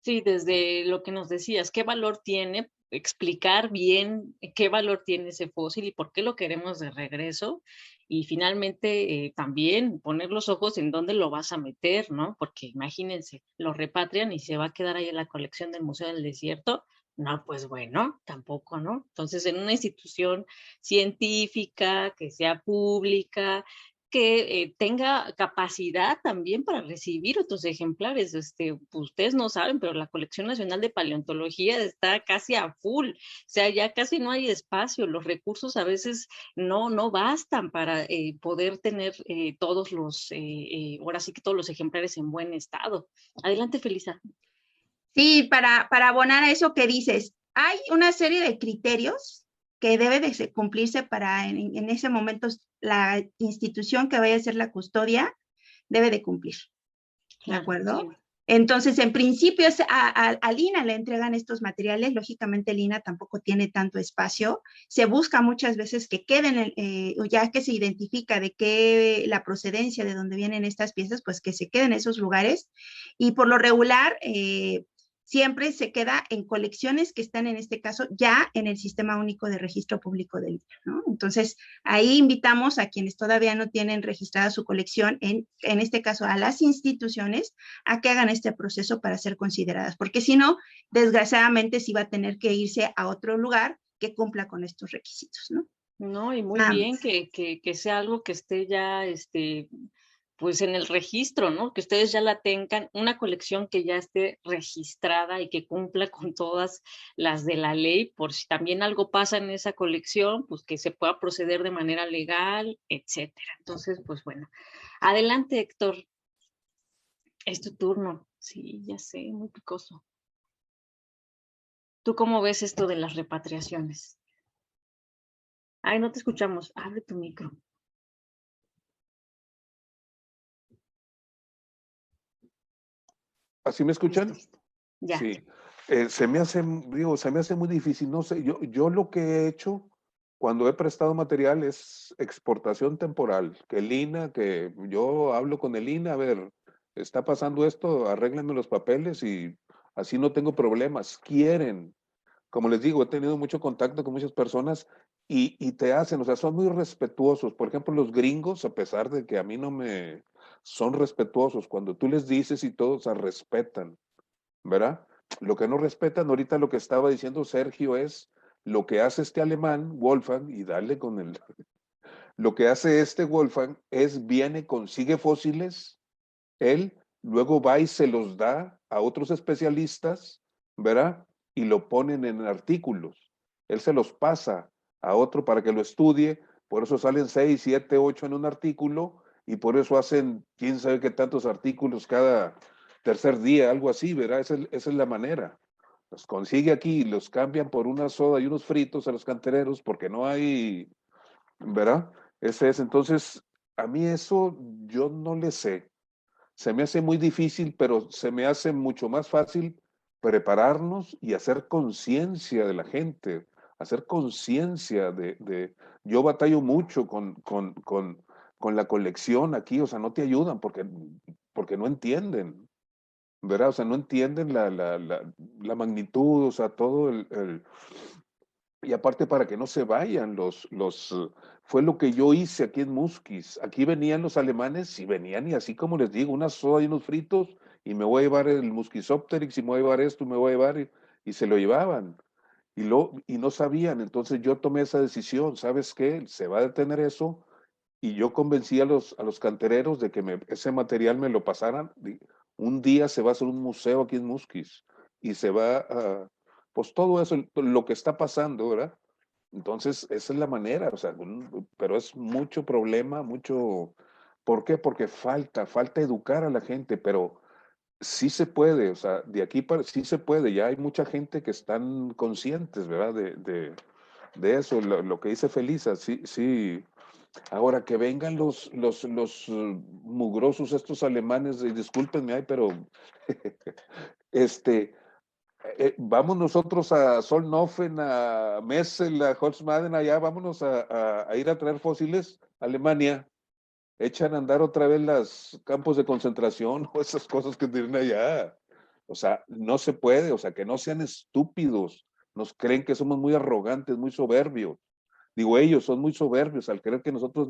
[SPEAKER 1] Sí, desde lo que nos decías, ¿qué valor tiene? Explicar bien qué valor tiene ese fósil y por qué lo queremos de regreso. Y finalmente también poner los ojos en dónde lo vas a meter, ¿no? Porque imagínense, lo repatrian y se va a quedar ahí en la colección del Museo del Desierto. No, pues bueno, tampoco, ¿no? Entonces, en una institución científica, que sea pública, que tenga capacidad también para recibir otros ejemplares. Pues, ustedes no saben, pero la Colección Nacional de Paleontología está casi a full, o sea, ya casi no hay espacio, los recursos a veces no bastan para poder tener todos los, ahora sí que todos los ejemplares en buen estado. Adelante, Felisa.
[SPEAKER 2] Sí, para abonar a eso que dices, hay una serie de criterios que debe de cumplirse para en ese momento la institución que vaya a ser la custodia debe de cumplir, ¿de
[SPEAKER 1] Claro,
[SPEAKER 2] acuerdo?
[SPEAKER 1] sí.
[SPEAKER 2] Entonces, en principio, a Lina le entregan estos materiales. Lógicamente, Lina tampoco tiene tanto espacio. Se busca muchas veces que queden, ya que se identifica de qué la procedencia de dónde vienen estas piezas, pues que se queden en esos lugares. Y por lo regular, siempre se queda en colecciones que están en este caso ya en el Sistema Único de Registro Público del Libro, ¿no? Entonces, ahí invitamos a quienes todavía no tienen registrada su colección, en este caso a las instituciones, a que hagan este proceso para ser consideradas, porque si no, desgraciadamente sí va a tener que irse a otro lugar que cumpla con estos requisitos, ¿no?
[SPEAKER 1] No, y muy bien que sea algo que esté ya, pues en el registro, ¿no? Que ustedes ya la tengan, una colección que ya esté registrada y que cumpla con todas las de la ley, por si también algo pasa en esa colección, pues que se pueda proceder de manera legal, etcétera. Entonces, pues bueno, adelante, Héctor, es tu turno. Sí, ya sé, muy picoso. ¿Tú cómo ves esto de las repatriaciones? Ay, no te escuchamos. Abre tu micro.
[SPEAKER 3] ¿Así me escuchan?
[SPEAKER 1] Listo. Ya.
[SPEAKER 3] Sí. Se me hace, digo, se me hace muy difícil. No sé, yo lo que he hecho cuando he prestado material es exportación temporal. Que el INA, que yo hablo con el INA, a ver, está pasando esto, arréglenme los papeles y así no tengo problemas. Quieren. Como les digo, he tenido mucho contacto con muchas personas y te hacen, o sea, son muy respetuosos. Por ejemplo, los gringos, a pesar de que a mí no me son respetuosos, cuando tú les dices y todos se respetan, ¿verdad? Lo que no respetan ahorita, lo que estaba diciendo Sergio, es lo que hace este alemán, Wolfgang, y dale con el... Lo que hace este Wolfgang es viene, consigue fósiles, él luego va y se los da a otros especialistas, ¿verdad? Y lo ponen en artículos. Él se los pasa a otro para que lo estudie, por eso salen 6, 7, 8 en un artículo y por eso hacen quién sabe qué tantos artículos cada tercer día, algo así, ¿verdad? Esa es la manera. Los consigue aquí y los cambian por una soda y unos fritos a los cantereros porque no hay, ¿verdad? Ese es, entonces, a mí eso yo no le sé. Se me hace muy difícil, pero se me hace mucho más fácil prepararnos y hacer conciencia de la gente, hacer conciencia Yo batallo mucho con la colección aquí, o sea, no te ayudan porque no entienden, ¿verdad? O sea, no entienden la magnitud, o sea, todo y aparte para que no se vayan fue lo que yo hice aquí en Musquis. Aquí venían los alemanes y venían y así como les digo, una soda y unos fritos y me voy a llevar el Musquisopteryx y me voy a llevar esto, me voy a llevar y se lo llevaban. Y no sabían, entonces yo tomé esa decisión, ¿sabes qué? Se va a detener eso y yo convencí a los cantereros de que ese material me lo pasaran. Un día se va a hacer un museo aquí en Musquis y se va a, pues todo eso, lo que está pasando, ¿verdad? Entonces, esa es la manera, o sea, pero es mucho problema, mucho, ¿por qué? Porque falta educar a la gente, pero sí se puede, o sea, de aquí para, sí se puede, ya hay mucha gente que están conscientes, ¿verdad? De eso, lo que dice Felisa, sí, sí, Ahora que vengan los mugrosos estos alemanes, y discúlpenme, pero vamos nosotros a Solnofen, a Messel, a Holzmaden, allá, vámonos a ir a traer fósiles a Alemania. Echan a andar otra vez los campos de concentración o esas cosas que tienen allá. O sea, no se puede, o sea, que no sean estúpidos. Nos creen que somos muy arrogantes, muy soberbios. Digo, ellos son muy soberbios al creer que nosotros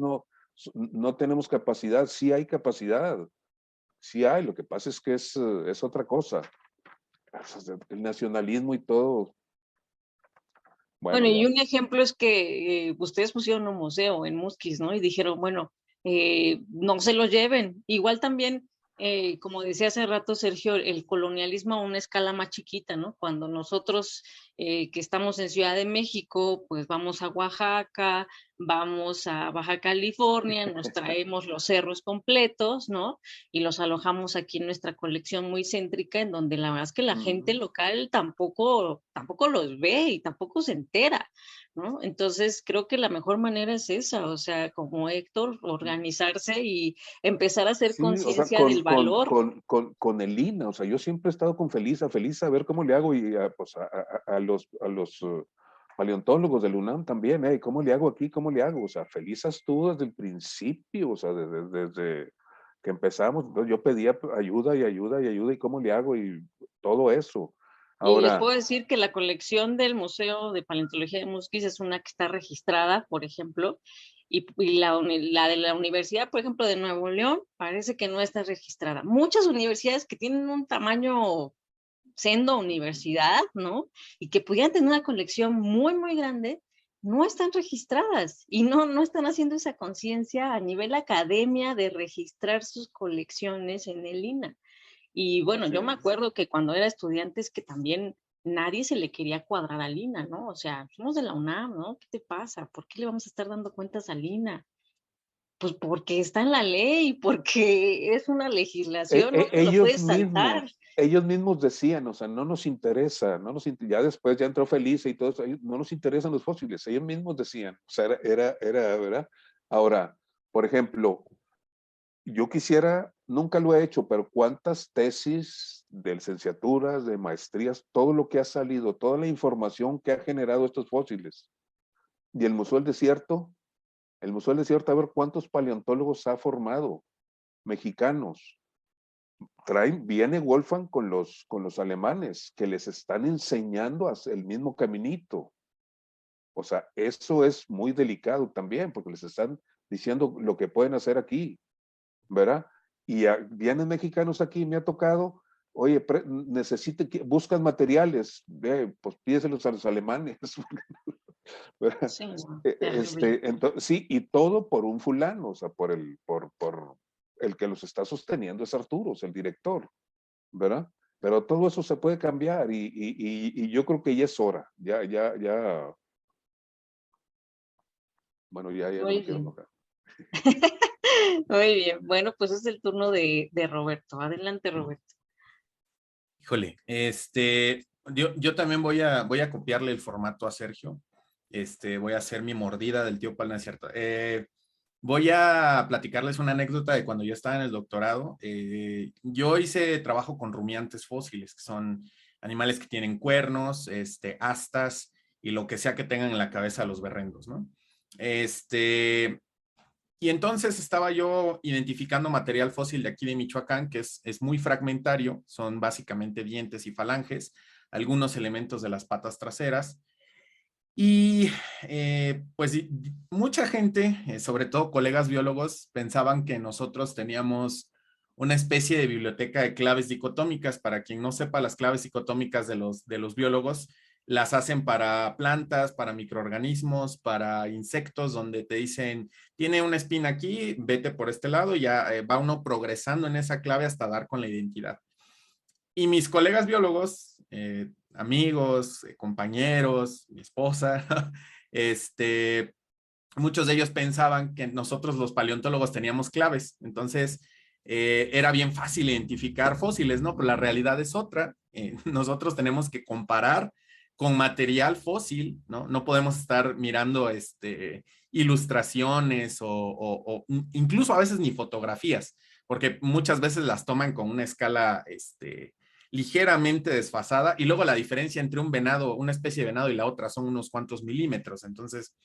[SPEAKER 3] no tenemos capacidad. Sí hay capacidad, sí hay, lo que pasa es que es otra cosa. El nacionalismo y todo. Bueno,
[SPEAKER 1] Bueno, y
[SPEAKER 3] ya.
[SPEAKER 1] un ejemplo es que ustedes pusieron un museo en Musquis, ¿no? Y dijeron, bueno, no se lo lleven. Igual también, como decía hace rato Sergio, el colonialismo a una escala más chiquita, ¿no? Cuando nosotros que estamos en Ciudad de México, pues vamos a Oaxaca, vamos a Baja California, nos traemos los cerros completos, ¿no? Y los alojamos aquí en nuestra colección muy céntrica, en donde la verdad es que la gente local tampoco los ve y tampoco se entera, ¿no? Entonces creo que la mejor manera es esa, o sea, como Héctor, organizarse y empezar a hacer
[SPEAKER 3] Sí, o sea,
[SPEAKER 1] conciencia del valor.
[SPEAKER 3] con el INA, o sea, yo siempre he estado con feliz a ver cómo le hago y pues, a los paleontólogos del UNAM también, ¿cómo le hago aquí? ¿Cómo le hago? O sea, felizas tú desde el principio, o sea, desde que empezamos, yo pedía ayuda y ayuda y ayuda y cómo le hago y todo eso.
[SPEAKER 1] Y les
[SPEAKER 3] Ahora,
[SPEAKER 1] puedo decir que la colección del Museo de Paleontología de Musquis es una que está registrada, por ejemplo, y la de la Universidad, por ejemplo, de Nuevo León, parece que no está registrada. Muchas universidades que tienen un tamaño siendo universidad, ¿no? Y que pudieran tener una colección muy, muy grande, no están registradas y no están haciendo esa conciencia a nivel academia de registrar sus colecciones en el INAH. Y bueno,
[SPEAKER 3] sí.
[SPEAKER 1] yo me acuerdo que cuando era estudiante es que también nadie se le quería cuadrar a Lina, ¿no? O sea, somos de la UNAM, ¿no? ¿Qué te pasa? ¿Por qué le vamos a estar dando cuentas a Lina? Pues porque está en la ley, porque es una legislación, no te lo puedes saltar.
[SPEAKER 3] Ellos mismos decían, o sea, no nos interesa, ya después ya entró Felice y todo eso, no nos interesan los fósiles, ellos mismos decían, o sea, era, ¿verdad? Ahora, por ejemplo, yo quisiera, nunca lo he hecho, pero cuántas tesis de licenciaturas, de maestrías, todo lo que ha salido, toda la información que ha generado estos fósiles. Y el Museo del Desierto, a ver cuántos paleontólogos ha formado, mexicanos. Viene Wolfgang con los alemanes, que les están enseñando a hacer el mismo caminito. O sea, eso es muy delicado también, porque les están diciendo lo que pueden hacer aquí, ¿verdad? Y vienen mexicanos aquí, me ha tocado, oye, buscan materiales, pues pídeselos a los alemanes. ¿Verdad?
[SPEAKER 1] Sí, terrible.
[SPEAKER 3] Sí, y todo por un fulano, o sea, por el que los está sosteniendo es Arturo, es el director, ¿verdad? Pero todo eso se puede cambiar y yo creo que ya es hora, bueno, ya no
[SPEAKER 1] Muy
[SPEAKER 3] me quiero
[SPEAKER 1] bien.
[SPEAKER 3] enojar.
[SPEAKER 1] Muy bien. Bueno, pues es el turno de Roberto. Adelante, Roberto.
[SPEAKER 4] Híjole, yo también voy a copiarle el formato a Sergio. Voy a hacer mi mordida del tío Pal, no es cierto. Voy a platicarles una anécdota de cuando yo estaba en el doctorado. Yo hice trabajo con rumiantes fósiles, que son animales que tienen cuernos, astas y lo que sea que tengan en la cabeza los berrengos, ¿no? Y entonces estaba yo identificando material fósil de aquí de Michoacán, que es muy fragmentario, son básicamente dientes y falanges, algunos elementos de las patas traseras. Y pues mucha gente, sobre todo colegas biólogos, pensaban que nosotros teníamos una especie de biblioteca de claves dicotómicas. Para quien no sepa, las claves dicotómicas de los biólogos las hacen para plantas, para microorganismos, para insectos, donde te dicen, tiene una espina aquí, vete por este lado, y ya va uno progresando en esa clave hasta dar con la identidad. Y mis colegas biólogos, amigos, compañeros, mi esposa, muchos de ellos pensaban que nosotros los paleontólogos teníamos claves. Entonces, era bien fácil identificar fósiles, ¿no? Pero la realidad es otra. Nosotros tenemos que comparar con material fósil, ¿no? No podemos estar mirando ilustraciones o incluso a veces ni fotografías, porque muchas veces las toman con una escala ligeramente desfasada y luego la diferencia entre un venado, una especie de venado y la otra son unos cuantos milímetros, entonces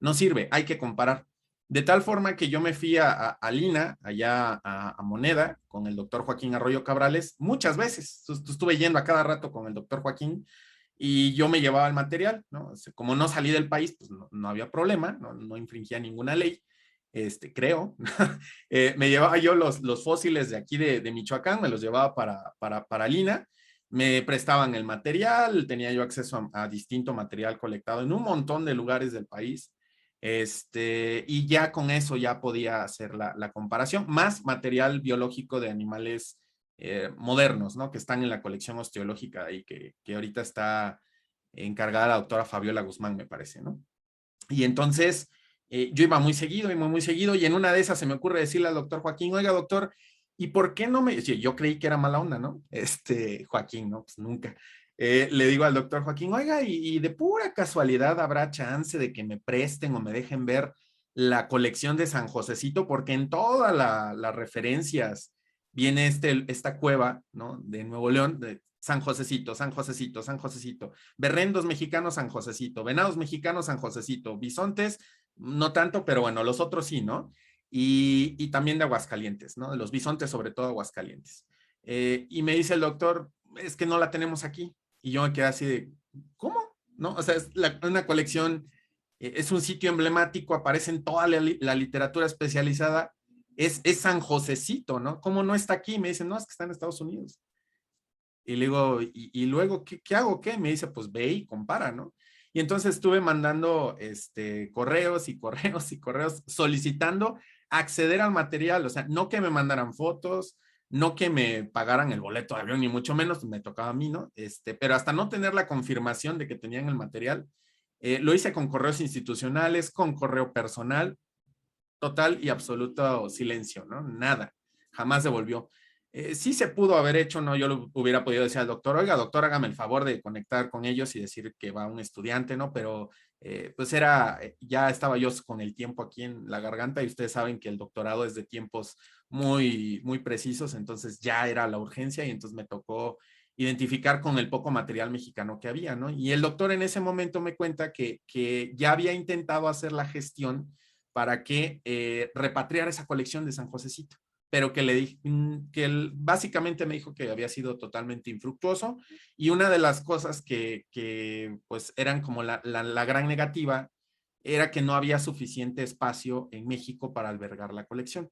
[SPEAKER 4] no sirve, hay que comparar. De tal forma que yo me fui a Lina, allá a Moneda, con el doctor Joaquín Arroyo Cabrales, muchas veces. Estuve yendo a cada rato con el doctor Joaquín y yo me llevaba el material, ¿no? Como no salí del país, pues no había problema, no infringía ninguna ley, creo. Me llevaba yo los fósiles de aquí de Michoacán, me los llevaba para Lina, me prestaban el material, tenía yo acceso a distinto material colectado en un montón de lugares del país. Y ya con eso ya podía hacer la comparación, más material biológico de animales modernos, ¿no? Que están en la colección osteológica y que ahorita está encargada la doctora Fabiola Guzmán, me parece, ¿no? Y entonces yo iba muy seguido, y en una de esas se me ocurre decirle al doctor Joaquín, oiga, doctor, ¿y por qué no me...? Yo creí que era mala onda, ¿no? Joaquín, ¿no? Pues nunca. Le digo al doctor Joaquín, oiga, y de pura casualidad habrá chance de que me presten o me dejen ver la colección de San Josecito, porque en todas las referencias viene esta cueva, ¿no? De Nuevo León, de San Josecito, San Josecito, San Josecito, berrendos mexicanos, San Josecito, venados mexicanos, San Josecito, bisontes, no tanto, pero bueno, los otros sí, ¿no? Y también de Aguascalientes, ¿no? De los bisontes, sobre todo Aguascalientes. Y me dice el doctor, es que no la tenemos aquí. Y yo me quedé así de, ¿cómo? ¿No? O sea, es una colección, es un sitio emblemático, aparece en toda la literatura especializada, es San Josecito, ¿no? ¿Cómo no está aquí? Me dice, no, es que está en Estados Unidos. Y le digo, ¿y luego qué hago? ¿Qué? Me dice, pues ve y compara, ¿no? Y entonces estuve mandando correos y correos y correos solicitando acceder al material, o sea, no que me mandaran fotos, no que me pagaran el boleto de avión, ni mucho menos, me tocaba a mí, ¿no? Pero hasta no tener la confirmación de que tenían el material, lo hice con correos institucionales, con correo personal, total y absoluto silencio, ¿no? Nada, jamás devolvió. Sí se pudo haber hecho, ¿no? Yo lo hubiera podido decir al doctor, oiga, doctor, hágame el favor de conectar con ellos y decir que va un estudiante, ¿no? Pero pues ya estaba yo con el tiempo aquí en la garganta y ustedes saben que el doctorado es de tiempos muy, muy precisos, entonces ya era la urgencia y entonces me tocó identificar con el poco material mexicano que había, ¿no? Y el doctor en ese momento me cuenta que ya había intentado hacer la gestión para que repatriara esa colección de San Josecito, pero que le dije que él básicamente me dijo que había sido totalmente infructuoso y una de las cosas que pues eran como la gran negativa era que no había suficiente espacio en México para albergar la colección.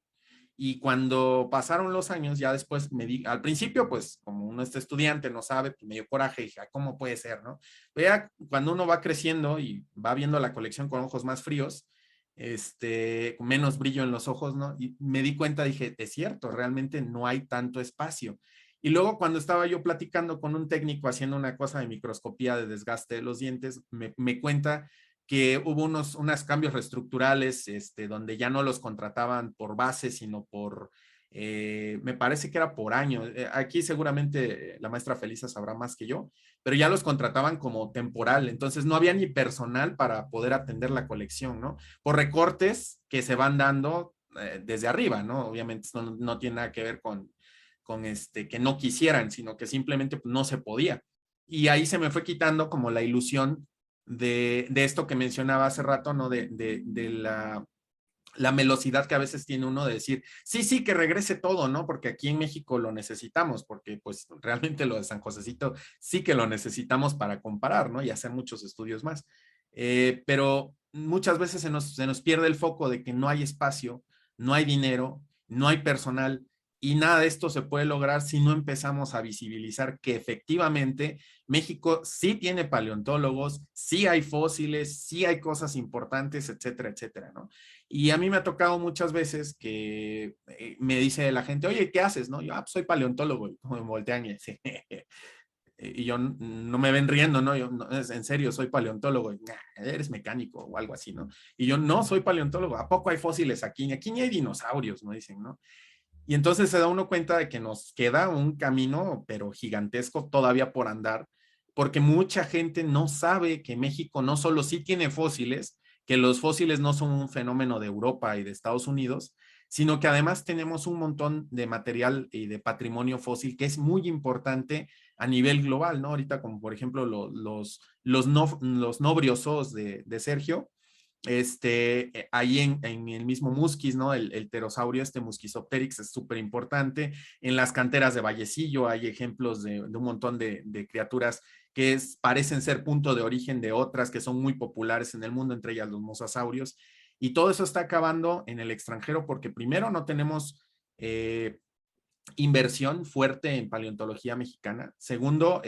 [SPEAKER 4] Y cuando pasaron los años, ya después al principio, pues como uno es estudiante, no sabe, pues me dio coraje y dije, ¿cómo puede ser, no? Pero ya cuando uno va creciendo y va viendo la colección con ojos más fríos, con menos brillo en los ojos, ¿no? Y me di cuenta, dije, es cierto, realmente no hay tanto espacio. Y luego cuando estaba yo platicando con un técnico haciendo una cosa de microscopía de desgaste de los dientes, me cuenta que hubo unos cambios reestructurales, donde ya no los contrataban por base, sino por, me parece que era por año. Aquí seguramente la maestra Felisa sabrá más que yo, pero ya los contrataban como temporal, entonces no había ni personal para poder atender la colección, ¿no? Por recortes que se van dando desde arriba, ¿no? Obviamente no tiene nada que ver con que no quisieran, sino que simplemente no se podía. Y ahí se me fue quitando como la ilusión de esto que mencionaba hace rato, ¿no? De la velocidad que a veces tiene uno de decir, sí, que regrese todo, ¿no? Porque aquí en México lo necesitamos, porque pues realmente lo de San Josecito sí que lo necesitamos para comparar, ¿no? Y hacer muchos estudios más. Pero muchas veces se nos pierde el foco de que no hay espacio, no hay dinero, no hay personal, y nada de esto se puede lograr si no empezamos a visibilizar que efectivamente México sí tiene paleontólogos, sí hay fósiles, sí hay cosas importantes, etcétera, etcétera, ¿no? Y a mí me ha tocado muchas veces que me dice la gente, oye, ¿qué haces? ¿No? Yo, pues soy paleontólogo, y me voltean y dicen, y yo no me ven riendo, ¿no? Yo, no, en serio, soy paleontólogo, y, eres mecánico o algo así, ¿no? Y yo, no, soy paleontólogo, ¿a poco hay fósiles aquí? Aquí ni hay dinosaurios, ¿no? Dicen, ¿no? Y entonces se da uno cuenta de que nos queda un camino, pero gigantesco todavía por andar, porque mucha gente no sabe que México no solo sí tiene fósiles, que los fósiles no son un fenómeno de Europa y de Estados Unidos, sino que además tenemos un montón de material y de patrimonio fósil que es muy importante a nivel global, ¿no? Ahorita como por ejemplo los nobriozoos de Sergio, ahí en el mismo Musquis, ¿no? El pterosaurio, Musquisopteryx es súper importante. En las canteras de Vallecillo hay ejemplos de un montón de criaturas que parecen ser punto de origen de otras que son muy populares en el mundo, entre ellas los mosasaurios. Y todo eso está acabando en el extranjero porque primero no tenemos inversión fuerte en paleontología mexicana. Segundo,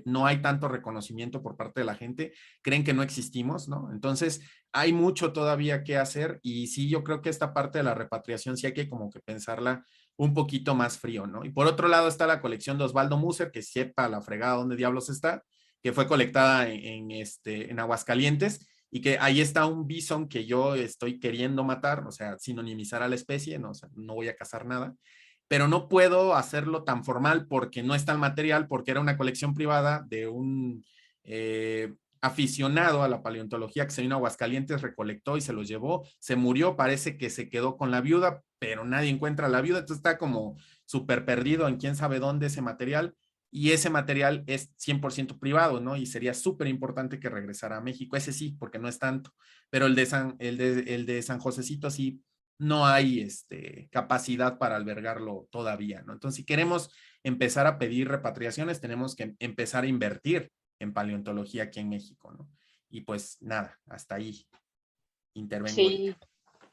[SPEAKER 4] no hay tanto reconocimiento por parte de la gente, creen que no existimos, ¿no? Entonces, hay mucho todavía que hacer y sí, yo creo que esta parte de la repatriación sí hay que como que pensarla un poquito más frío, ¿no? Y por otro lado está la colección de Osvaldo Musser, que sepa la fregada dónde diablos está, que fue colectada en Aguascalientes y que ahí está un bison que yo estoy queriendo matar, o sea, sinonimizar a la especie, ¿no? O sea, no voy a cazar nada, pero no puedo hacerlo tan formal porque no está el material, porque era una colección privada de un aficionado a la paleontología que se vino a Aguascalientes, recolectó y se los llevó, se murió, parece que se quedó con la viuda, pero nadie encuentra a la viuda, entonces está como súper perdido en quién sabe dónde ese material, y ese material es 100% privado, ¿no? Y sería súper importante que regresara a México, ese sí, porque no es tanto, pero el de San Josecito sí no hay capacidad para albergarlo todavía, ¿no? Entonces, si queremos empezar a pedir repatriaciones, tenemos que empezar a invertir en paleontología aquí en México, ¿no? Y pues nada, hasta ahí intervengo
[SPEAKER 1] Sí,
[SPEAKER 4] ahorita.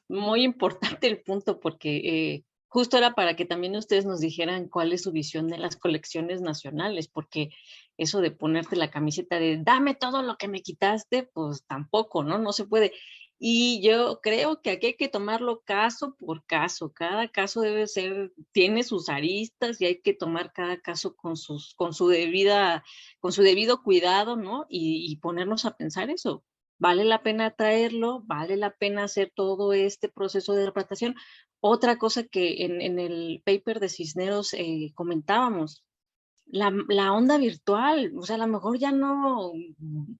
[SPEAKER 1] muy importante el punto porque justo era para que también ustedes nos dijeran cuál es su visión de las colecciones nacionales, porque eso de ponerte la camiseta de dame todo lo que me quitaste, pues tampoco, ¿no? No se puede. Y yo creo que aquí hay que tomarlo caso por caso. Cada caso debe ser, tiene sus aristas y hay que tomar cada caso con su debido cuidado, ¿no? Y ponernos a pensar eso. ¿Vale la pena traerlo? ¿Vale la pena hacer todo este proceso de adaptación? Otra cosa que en el paper de Cisneros comentábamos, la onda virtual, o sea, a lo mejor ya no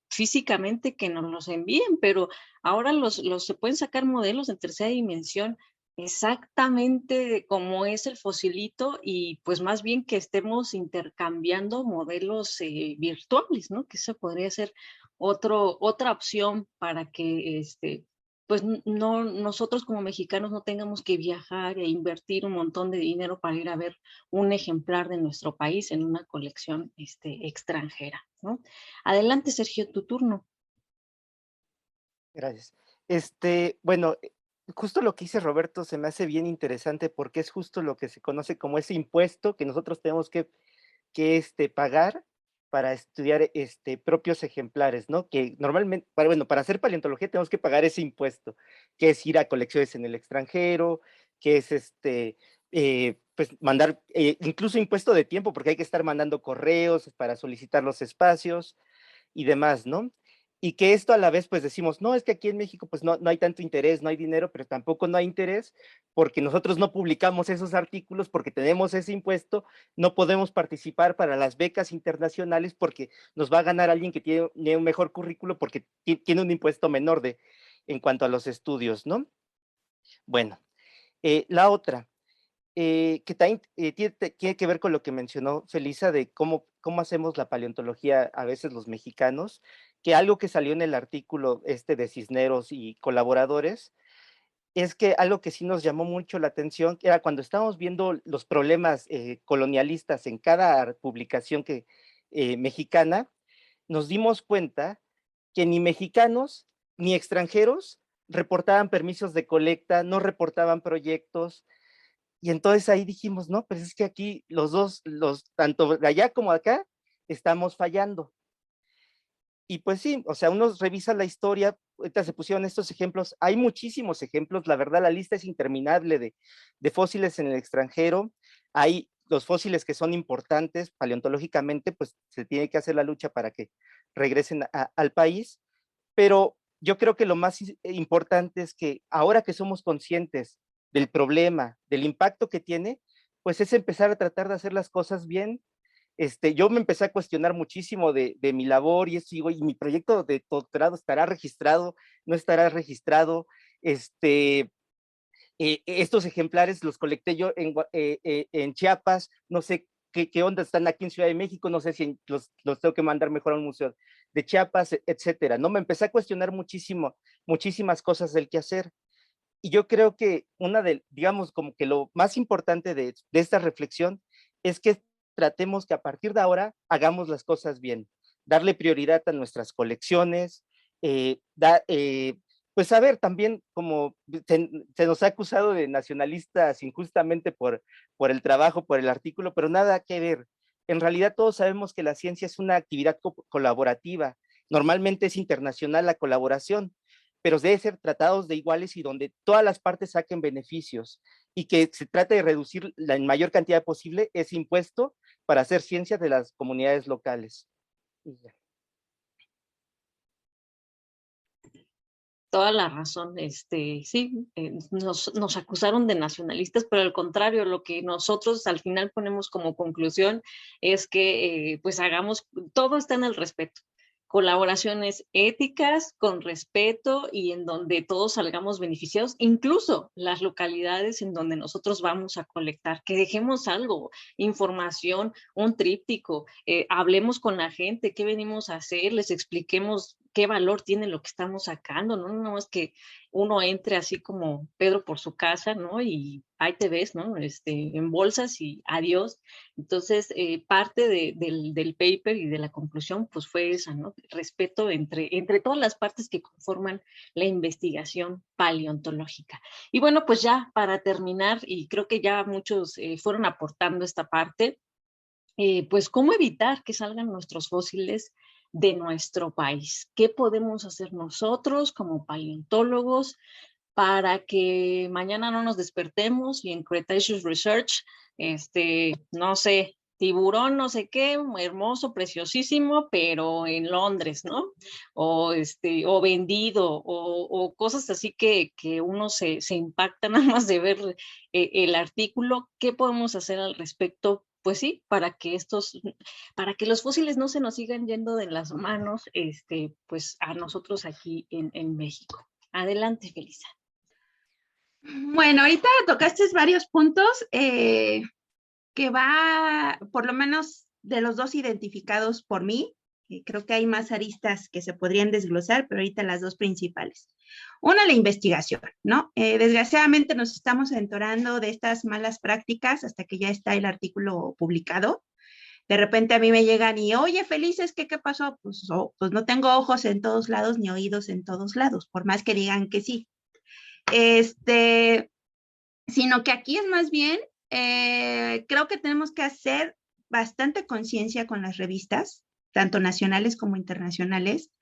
[SPEAKER 1] físicamente que nos los envíen, pero ahora se pueden sacar modelos en tercera dimensión exactamente como es el fosilito y pues más bien que estemos intercambiando modelos virtuales, ¿no? Que eso podría ser otra opción para que pues no, nosotros como mexicanos no tengamos que viajar e invertir un montón de dinero para ir a ver un ejemplar de nuestro país en una colección extranjera, ¿no? Adelante, Sergio, tu turno.
[SPEAKER 5] Gracias. Bueno, justo lo que dice Roberto se me hace bien interesante porque es justo lo que se conoce como ese impuesto que nosotros tenemos que pagar para estudiar propios ejemplares, ¿no? Que normalmente, para hacer paleontología tenemos que pagar ese impuesto, que es ir a colecciones en el extranjero, que es pues mandar, incluso impuesto de tiempo, porque hay que estar mandando correos para solicitar los espacios y demás, ¿no? Y que esto a la vez pues decimos, no, es que aquí en México pues no hay tanto interés, no hay dinero, pero tampoco no hay interés porque nosotros no publicamos esos artículos, porque tenemos ese impuesto, no podemos participar para las becas internacionales porque nos va a ganar alguien que tiene un mejor currículo porque tiene un impuesto menor en cuanto a los estudios, ¿no? Bueno, la otra, que también tiene que ver con lo que mencionó Felisa de cómo hacemos la paleontología a veces los mexicanos, que algo que salió en el artículo de Cisneros y colaboradores, es que algo que sí nos llamó mucho la atención era cuando estábamos viendo los problemas colonialistas en cada publicación mexicana, nos dimos cuenta que ni mexicanos ni extranjeros reportaban permisos de colecta, no reportaban proyectos, y entonces ahí dijimos, no, pues es que aquí los dos, tanto de allá como de acá, estamos fallando. Y pues sí, o sea, uno revisa la historia, ahorita se pusieron estos ejemplos, hay muchísimos ejemplos, la verdad la lista es interminable de fósiles en el extranjero, hay los fósiles que son importantes paleontológicamente, pues se tiene que hacer la lucha para que regresen al país, pero yo creo que lo más importante es que ahora que somos conscientes del problema, del impacto que tiene, pues es empezar a tratar de hacer las cosas bien yo me empecé a cuestionar muchísimo de mi labor y eso, digo, y mi proyecto de doctorado estará registrado, no estará registrado. Estos ejemplares los colecté yo en Chiapas, no sé qué onda están aquí en Ciudad de México, no sé si los tengo que mandar mejor a un museo de Chiapas, etcétera. No, me empecé a cuestionar muchísimas cosas del que hacer. Y yo creo que digamos, como que lo más importante de esta reflexión es que tratemos que a partir de ahora hagamos las cosas bien, darle prioridad a nuestras colecciones, pues a ver, también como se nos ha acusado de nacionalistas injustamente por el trabajo, por el artículo, pero nada que ver. En realidad todos sabemos que la ciencia es una actividad colaborativa, normalmente es internacional la colaboración, pero debe ser tratados de iguales y donde todas las partes saquen beneficios y que se trate de reducir la mayor cantidad posible ese impuesto para hacer ciencia de las comunidades locales.
[SPEAKER 1] Toda la razón, sí, nos acusaron de nacionalistas, pero al contrario, lo que nosotros al final ponemos como conclusión es que pues hagamos, todo está en el respeto, colaboraciones éticas, con respeto y en donde todos salgamos beneficiados, incluso las localidades en donde nosotros vamos a colectar, que dejemos algo, información, un tríptico, hablemos con la gente, qué venimos a hacer, les expliquemos qué valor tiene lo que estamos sacando, ¿no? No es que uno entre así como Pedro por su casa, ¿no? Y ahí te ves, ¿no? En bolsas y adiós. Entonces, parte del paper y de la conclusión, pues fue esa, ¿no? Respeto entre todas las partes que conforman la investigación paleontológica. Y bueno, pues ya para terminar, y creo que ya muchos fueron aportando esta parte, pues cómo evitar que salgan nuestros fósiles de nuestro país. ¿Qué podemos hacer nosotros como paleontólogos para que mañana no nos despertemos y en Cretaceous Research, no sé, tiburón no sé qué, hermoso, preciosísimo, pero en Londres, ¿no? O vendido, o cosas así que uno se impacta nada más de ver el artículo. ¿Qué podemos hacer al respecto? Pues sí, para que los fósiles no se nos sigan yendo de las manos, pues a nosotros aquí en México. Adelante, Felisa.
[SPEAKER 2] Bueno, ahorita tocaste varios puntos que va, por lo menos de los dos identificados por mí, creo que hay más aristas que se podrían desglosar, pero ahorita las dos principales. Una, la investigación, ¿no? Desgraciadamente nos estamos enterando de estas malas prácticas hasta que ya está el artículo publicado. De repente a mí me llegan y, oye, Felices, ¿qué pasó? Pues no tengo ojos en todos lados ni oídos en todos lados, por más que digan que sí. Sino que aquí es más bien, creo que tenemos que hacer bastante conciencia con las revistas, tanto nacionales como internacionales,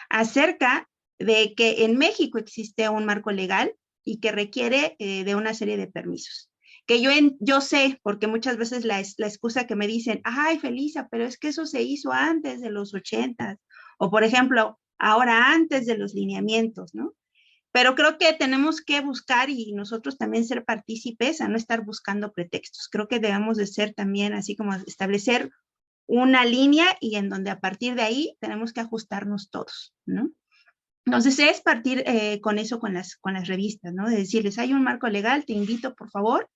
[SPEAKER 2] acerca de que en México existe un marco legal y que requiere de una serie de permisos. Que yo sé, porque muchas veces la excusa que me dicen, ay, Felisa, pero es que eso se hizo antes de los 80, o por ejemplo, ahora antes de los lineamientos, ¿no? Pero creo que tenemos que buscar y nosotros también ser partícipes a no estar buscando pretextos. Creo que debemos de ser también así como establecer una línea y en donde a partir de ahí tenemos que ajustarnos todos, ¿no? Entonces es partir con eso, con las revistas, ¿no? De decirles, hay un marco legal, te invito por favor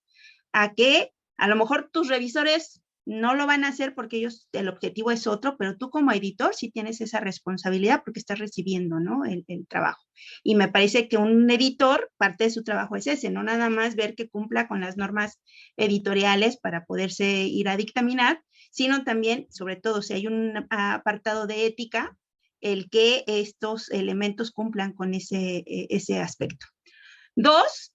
[SPEAKER 2] a que a lo mejor tus revisores no lo van a hacer porque ellos, el objetivo es otro, pero tú como editor sí tienes esa responsabilidad porque estás recibiendo, ¿no? El trabajo. Y me parece que un editor, parte de su trabajo es ese, no nada más ver que cumpla con las normas editoriales para poderse ir a dictaminar, sino también, sobre todo, si hay un apartado de ética, el que estos elementos cumplan con ese aspecto. Dos,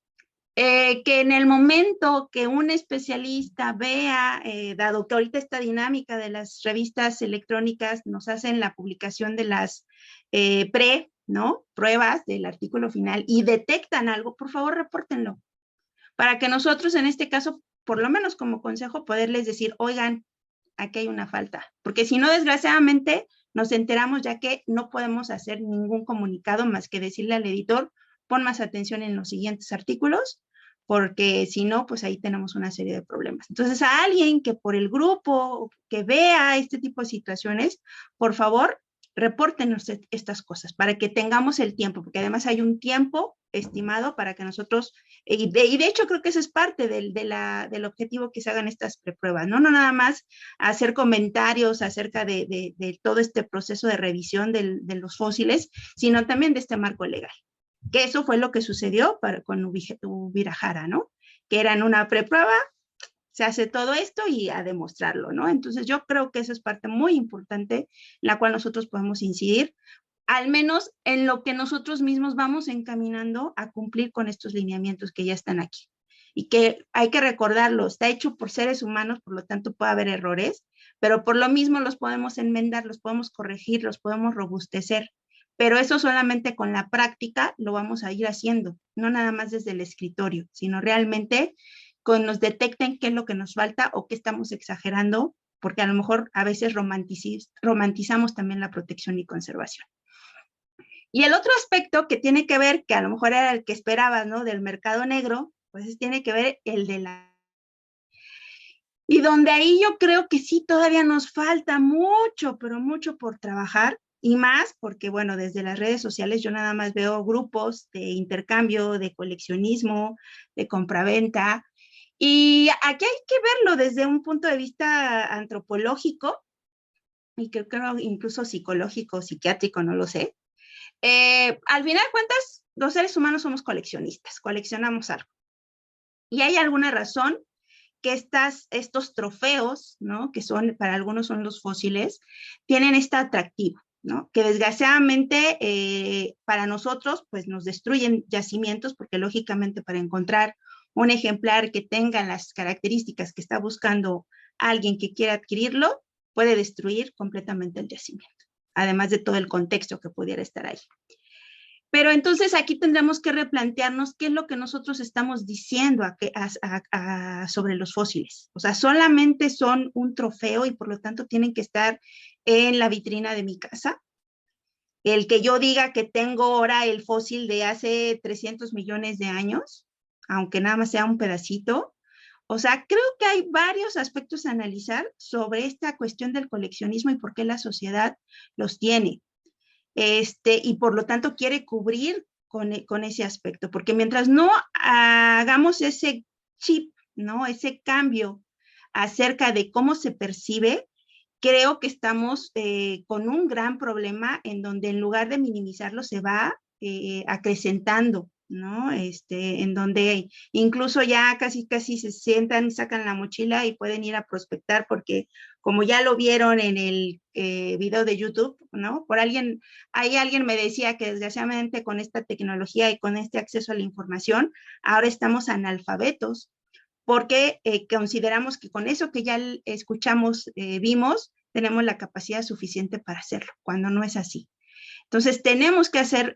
[SPEAKER 2] que en el momento que un especialista vea, dado que ahorita esta dinámica de las revistas electrónicas nos hacen la publicación de las ¿no? Pruebas del artículo final y detectan algo, por favor, repórtenlo. Para que nosotros, en este caso, por lo menos como consejo, poderles decir, oigan, aquí hay una falta. Porque si no, desgraciadamente, nos enteramos ya que no podemos hacer ningún comunicado más que decirle al editor, pon más atención en los siguientes artículos, porque si no, pues ahí tenemos una serie de problemas. Entonces, a alguien que por el grupo, que vea este tipo de situaciones, por favor, repórtenos estas cosas para que tengamos el tiempo, porque además hay un tiempo estimado para que nosotros, y de hecho creo que eso es parte del objetivo que se hagan estas prepruebas, ¿no? No nada más hacer comentarios acerca de todo este proceso de revisión de los fósiles, sino también de este marco legal. Que eso fue lo que sucedió con Ubirajara, ¿no? Que era en una preprueba, se hace todo esto y a demostrarlo, ¿no? Entonces yo creo que esa es parte muy importante en la cual nosotros podemos incidir, al menos en lo que nosotros mismos vamos encaminando a cumplir con estos lineamientos que ya están aquí. Y que hay que recordarlo, está hecho por seres humanos, por lo tanto puede haber errores, pero por lo mismo los podemos enmendar, los podemos corregir, los podemos robustecer. Pero eso solamente con la práctica lo vamos a ir haciendo, no nada más desde el escritorio, sino realmente cuando nos detecten qué es lo que nos falta o qué estamos exagerando, porque a lo mejor a veces romantizamos también la protección y conservación. Y el otro aspecto que tiene que ver, que a lo mejor era el que esperabas, ¿no? Del mercado negro, pues tiene que ver el de la... Y donde ahí yo creo que sí todavía nos falta mucho, pero mucho por trabajar, y más porque, bueno, desde las redes sociales yo nada más veo grupos de intercambio, de coleccionismo, de compraventa, y aquí hay que verlo desde un punto de vista antropológico, y creo incluso psicológico, psiquiátrico, no lo sé. Al final de cuentas, los seres humanos somos coleccionistas, coleccionamos algo. Y hay alguna razón que estos trofeos, ¿no? Que son, para algunos son los fósiles, tienen este atractivo, ¿no? Que desgraciadamente para nosotros, pues nos destruyen yacimientos, porque lógicamente para encontrar un ejemplar que tenga las características que está buscando alguien que quiera adquirirlo, puede destruir completamente el yacimiento, además de todo el contexto que pudiera estar ahí. Pero entonces aquí tendremos que replantearnos qué es lo que nosotros estamos diciendo sobre los fósiles. O sea, solamente son un trofeo y por lo tanto tienen que estar en la vitrina de mi casa. El que yo diga que tengo ahora el fósil de hace 300 millones de años, aunque nada más sea un pedacito. O sea, creo que hay varios aspectos a analizar sobre esta cuestión del coleccionismo y por qué la sociedad los tiene. Y por lo tanto quiere cubrir con ese aspecto, porque mientras no hagamos ese chip, ¿no? Ese cambio acerca de cómo se percibe, creo que estamos con un gran problema en donde en lugar de minimizarlo se va acrecentando, ¿no? En donde incluso ya casi se sientan, sacan la mochila y pueden ir a prospectar porque como ya lo vieron en el video de YouTube, ¿no? Alguien me decía que desgraciadamente con esta tecnología y con este acceso a la información, ahora estamos analfabetos porque consideramos que con eso que ya escuchamos, vimos, tenemos la capacidad suficiente para hacerlo, cuando no es así. Entonces, tenemos que hacer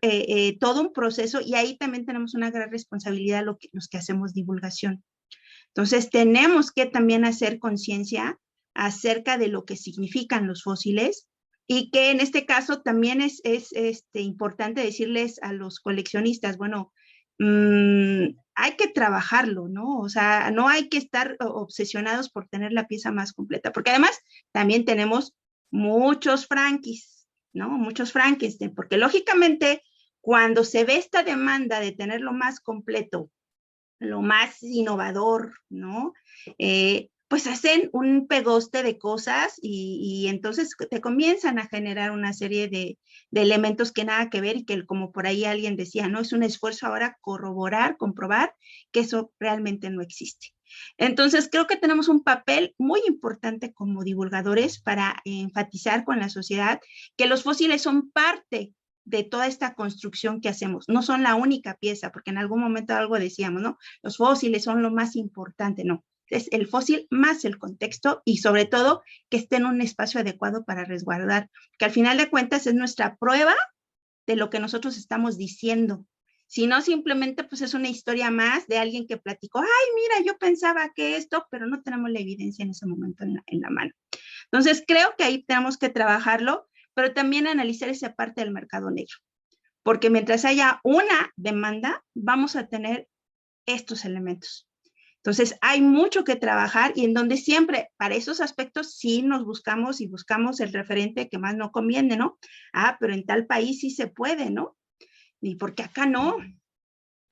[SPEAKER 2] todo un proceso y ahí también tenemos una gran responsabilidad los que hacemos divulgación. Entonces, tenemos que también hacer conciencia acerca de lo que significan los fósiles y que en este caso también es importante decirles a los coleccionistas, bueno, hay que trabajarlo, ¿no? O sea, no hay que estar obsesionados por tener la pieza más completa, porque además también tenemos muchos Frankies, ¿no? Muchos Frankenstein, porque lógicamente cuando se ve esta demanda de tener lo más completo, lo más innovador, ¿no? Pues hacen un pegoste de cosas y entonces te comienzan a generar una serie de elementos que nada que ver y que como por ahí alguien decía, ¿no? Es un esfuerzo ahora corroborar, comprobar que eso realmente no existe. Entonces creo que tenemos un papel muy importante como divulgadores para enfatizar con la sociedad que los fósiles son parte de toda esta construcción que hacemos. No son la única pieza, porque en algún momento algo decíamos, ¿no? Los fósiles son lo más importante, no. Es el fósil más el contexto y sobre todo que esté en un espacio adecuado para resguardar, que al final de cuentas es nuestra prueba de lo que nosotros estamos diciendo. Si no, simplemente pues es una historia más de alguien que platicó, ay, mira, yo pensaba que esto, pero no tenemos la evidencia en ese momento en la mano. Entonces, creo que ahí tenemos que trabajarlo, pero también analizar esa parte del mercado negro. Porque mientras haya una demanda, vamos a tener estos elementos. Entonces, hay mucho que trabajar y en donde siempre, para esos aspectos, sí nos buscamos y buscamos el referente que más nos conviene, ¿no? Ah, pero en tal país sí se puede, ¿no? Y porque acá no.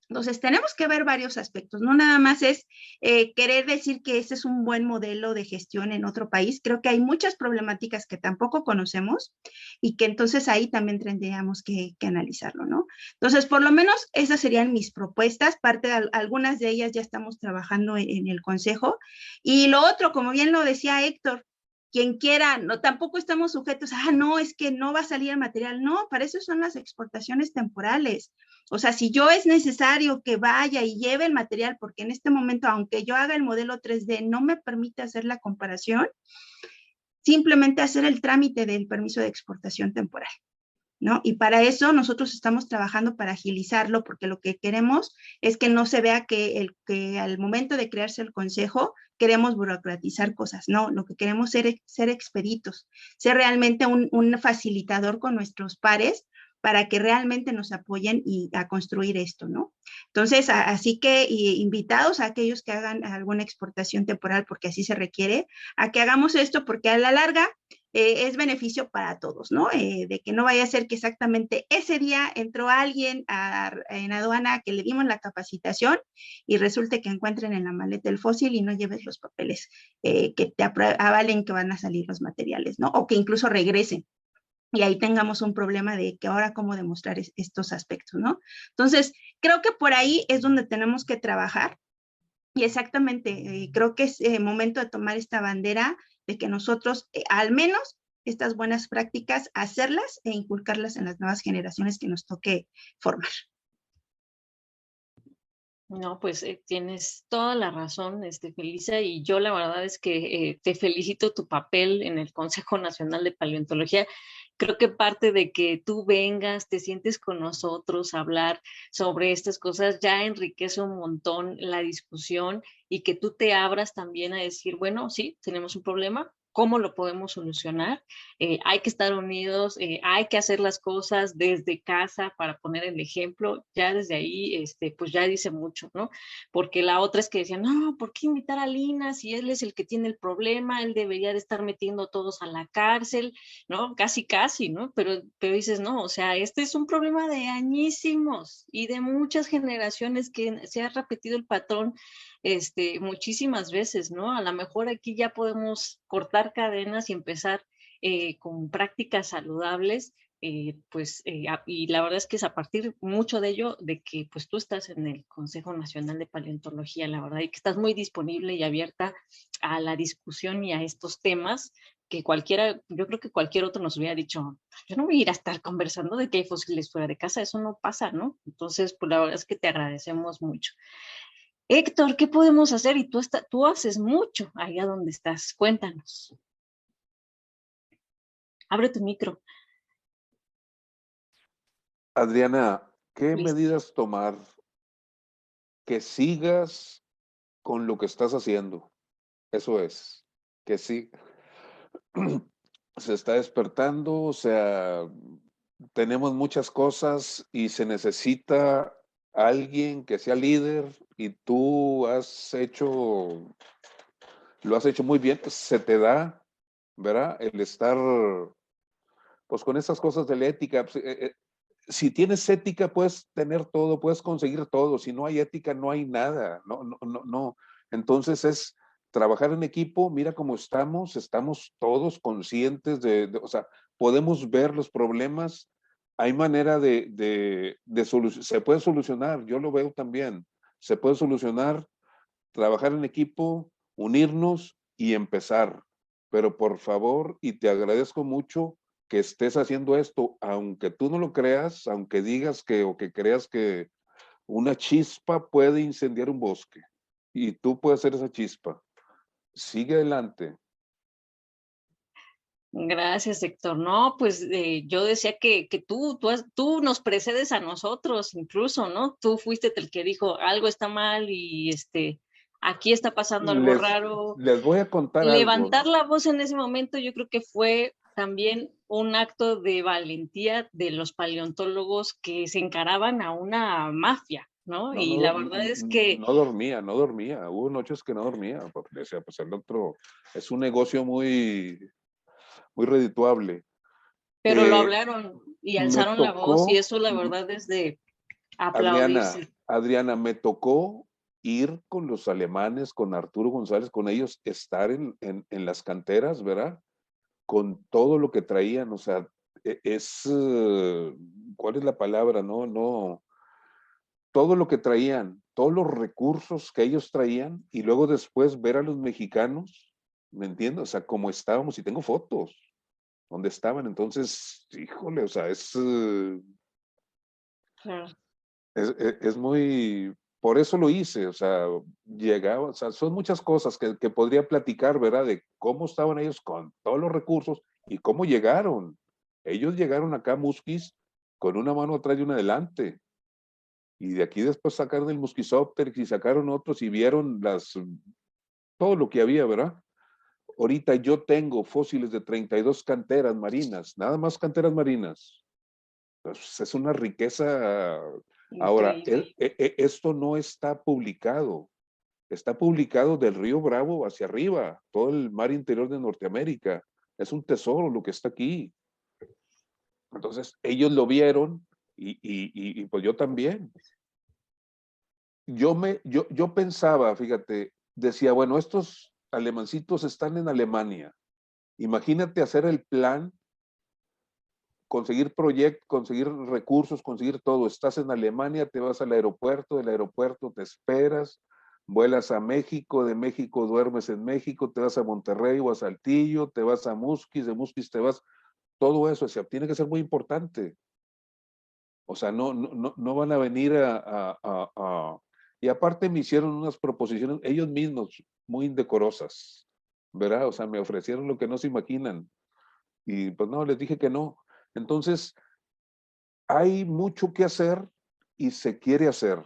[SPEAKER 2] Entonces, tenemos que ver varios aspectos, no nada más es querer decir que ese es un buen modelo de gestión en otro país. Creo que hay muchas problemáticas que tampoco conocemos y que entonces ahí también tendríamos que analizarlo, ¿no? Entonces, por lo menos esas serían mis propuestas. Parte de algunas de ellas ya estamos trabajando en el consejo. Y lo otro, como bien lo decía Héctor, quien quiera, no, tampoco estamos sujetos, no, es que no va a salir el material. No, para eso son las exportaciones temporales. O sea, si yo es necesario que vaya y lleve el material, porque en este momento, aunque yo haga el modelo 3D, no me permite hacer la comparación, simplemente hacer el trámite del permiso de exportación temporal, ¿no? Y para eso nosotros estamos trabajando para agilizarlo, porque lo que queremos es que no se vea que al momento de crearse el consejo queremos burocratizar cosas, no, lo que queremos es ser expeditos, ser realmente un facilitador con nuestros pares para que realmente nos apoyen y a construir esto, ¿no? Entonces, así que invitados a aquellos que hagan alguna exportación temporal, porque así se requiere, a que hagamos esto, porque a la larga es beneficio para todos, ¿no? De que no vaya a ser que exactamente ese día entró alguien en aduana que le dimos la capacitación y resulte que encuentren en la maleta el fósil y no lleves los papeles que te avalen que van a salir los materiales, ¿no? O que incluso regresen. Y ahí tengamos un problema de que ahora cómo demostrar estos aspectos, ¿no? Entonces, creo que por ahí es donde tenemos que trabajar. Y exactamente, creo que es momento de tomar esta bandera de que nosotros, al menos estas buenas prácticas, hacerlas e inculcarlas en las nuevas generaciones que nos toque formar.
[SPEAKER 1] No, pues tienes toda la razón, Felisa, y yo la verdad es que te felicito tu papel en el Consejo Nacional de Paleontología. Creo que parte de que tú vengas, te sientes con nosotros a hablar sobre estas cosas, ya enriquece un montón la discusión y que tú te abras también a decir, bueno, sí, tenemos un problema, ¿cómo lo podemos solucionar? Hay que estar unidos, hay que hacer las cosas desde casa para poner el ejemplo, ya desde ahí, pues ya dice mucho, ¿no? Porque la otra es que decían, no, ¿por qué invitar a Lina si él es el que tiene el problema? Él debería de estar metiendo a todos a la cárcel, ¿no? Casi, casi, ¿no? Pero dices, no, o sea, este es un problema de añísimos y de muchas generaciones que se ha repetido el patrón muchísimas veces, ¿no? A lo mejor aquí ya podemos cortar cadenas y empezar con prácticas saludables, y la verdad es que es a partir mucho de ello, de que pues tú estás en el Consejo Nacional de Paleontología, la verdad, y que estás muy disponible y abierta a la discusión y a estos temas que cualquiera, yo creo que cualquier otro nos hubiera dicho, yo no voy a ir a estar conversando de que hay fósiles fuera de casa, eso no pasa, ¿no? Entonces, pues la verdad es que te agradecemos mucho. Héctor, ¿qué podemos hacer? Y tú haces mucho allá donde estás. Cuéntanos. Abre tu micro.
[SPEAKER 3] Adriana, ¿qué
[SPEAKER 1] Listo.
[SPEAKER 3] medidas tomar? Que sigas con lo que estás haciendo. Eso es, que sí. Se está despertando, o sea, tenemos muchas cosas y se necesita alguien que sea líder y tú lo has hecho muy bien, se te da, ¿verdad? El estar, pues con esas cosas de la ética. Si tienes ética, puedes tener todo, puedes conseguir todo. Si no hay ética, no hay nada. No, no, no, no. Entonces es trabajar en equipo. Mira cómo estamos todos conscientes o sea, podemos ver los problemas. Hay manera de solucionar, se puede solucionar, yo lo veo también. Se puede solucionar, trabajar en equipo, unirnos y empezar. Pero por favor, y te agradezco mucho que estés haciendo esto, aunque tú no lo creas, aunque digas que o que creas que una chispa puede incendiar un bosque y tú puedes ser esa chispa. Sigue adelante.
[SPEAKER 1] Gracias, Héctor. No, pues yo decía que tú nos precedes a nosotros incluso, ¿no? Tú fuiste el que dijo algo está mal y aquí está pasando algo raro.
[SPEAKER 3] Les voy a contar algo.
[SPEAKER 1] Levantar la voz en ese momento yo creo que fue también un acto de valentía de los paleontólogos que se encaraban a una mafia, ¿no?
[SPEAKER 3] No,
[SPEAKER 1] Y
[SPEAKER 3] no,
[SPEAKER 1] la verdad es que,
[SPEAKER 3] no dormía, no dormía. Hubo noches que no dormía, porque decía, pues el otro es un negocio muy, muy redituable.
[SPEAKER 1] pero lo hablaron y
[SPEAKER 3] Me
[SPEAKER 1] alzaron la voz y
[SPEAKER 3] tocó,
[SPEAKER 1] eso la verdad es de
[SPEAKER 3] Adriana,
[SPEAKER 1] aplaudirse.
[SPEAKER 3] Adriana, me tocó ir con los alemanes, con Arturo González, con ellos, estar en las canteras, ¿verdad? Con todo lo que traían, o sea, ¿cuál es la palabra? No, no, todo lo que traían, todos los recursos que ellos traían, y luego después ver a los mexicanos, ¿me entiendes? O sea, como estábamos, y tengo fotos donde estaban, entonces, híjole, o sea,
[SPEAKER 1] Claro.
[SPEAKER 3] es muy, por eso lo hice, o sea, llegaba, o sea, son muchas cosas que podría platicar, ¿verdad? De cómo estaban ellos con todos los recursos y cómo llegaron. Ellos llegaron acá, Musquis, con una mano atrás y una adelante. Y de aquí después sacaron el Musquisópteryx y sacaron otros y vieron todo lo que había, ¿verdad? Ahorita yo tengo fósiles de 32 canteras marinas, nada más canteras marinas. Pues es una riqueza. Ahora,
[SPEAKER 1] Increíble.
[SPEAKER 3] esto no está publicado. Está publicado del río Bravo hacia arriba, todo el mar interior de Norteamérica. Es un tesoro lo que está aquí. Entonces, ellos lo vieron y pues yo también. Yo pensaba, fíjate, decía, bueno, estos alemancitos están en Alemania. Imagínate hacer el plan, conseguir proyectos, conseguir recursos, conseguir todo. Estás en Alemania, te vas al aeropuerto, del aeropuerto te esperas, vuelas a México, de México duermes en México, te vas a Monterrey o a Saltillo, te vas a Musquis, de Musquis te vas, todo eso, o sea, tiene que ser muy importante. O sea, no van a venir y aparte me hicieron unas proposiciones, ellos mismos, muy indecorosas, ¿verdad? O sea, me ofrecieron lo que no se imaginan. Y pues no, les dije que no. Entonces, hay mucho que hacer y se quiere hacer.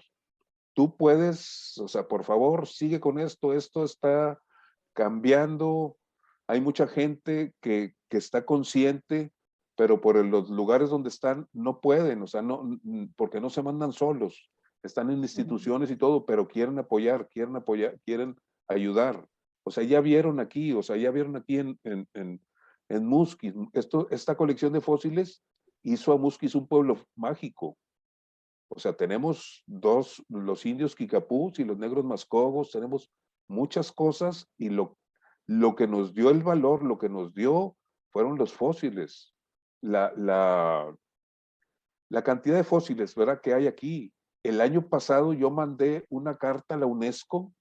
[SPEAKER 3] Tú puedes, o sea, por favor, sigue con esto está cambiando. Hay mucha gente que está consciente, pero por los lugares donde están no pueden, o sea, porque no se mandan solos. Están en instituciones y todo, pero quieren apoyar, quieren ayudar. O sea, ya vieron aquí, o sea, ya vieron aquí en Musquis. Esta colección de fósiles hizo a Musquis un pueblo mágico. O sea, tenemos los indios Kikapús y los negros Mascogos, tenemos muchas cosas y lo que nos dio el valor, lo que nos dio fueron los fósiles. La, la, la cantidad de fósiles, ¿verdad? Que hay aquí. El año pasado yo mandé una carta a la UNESCO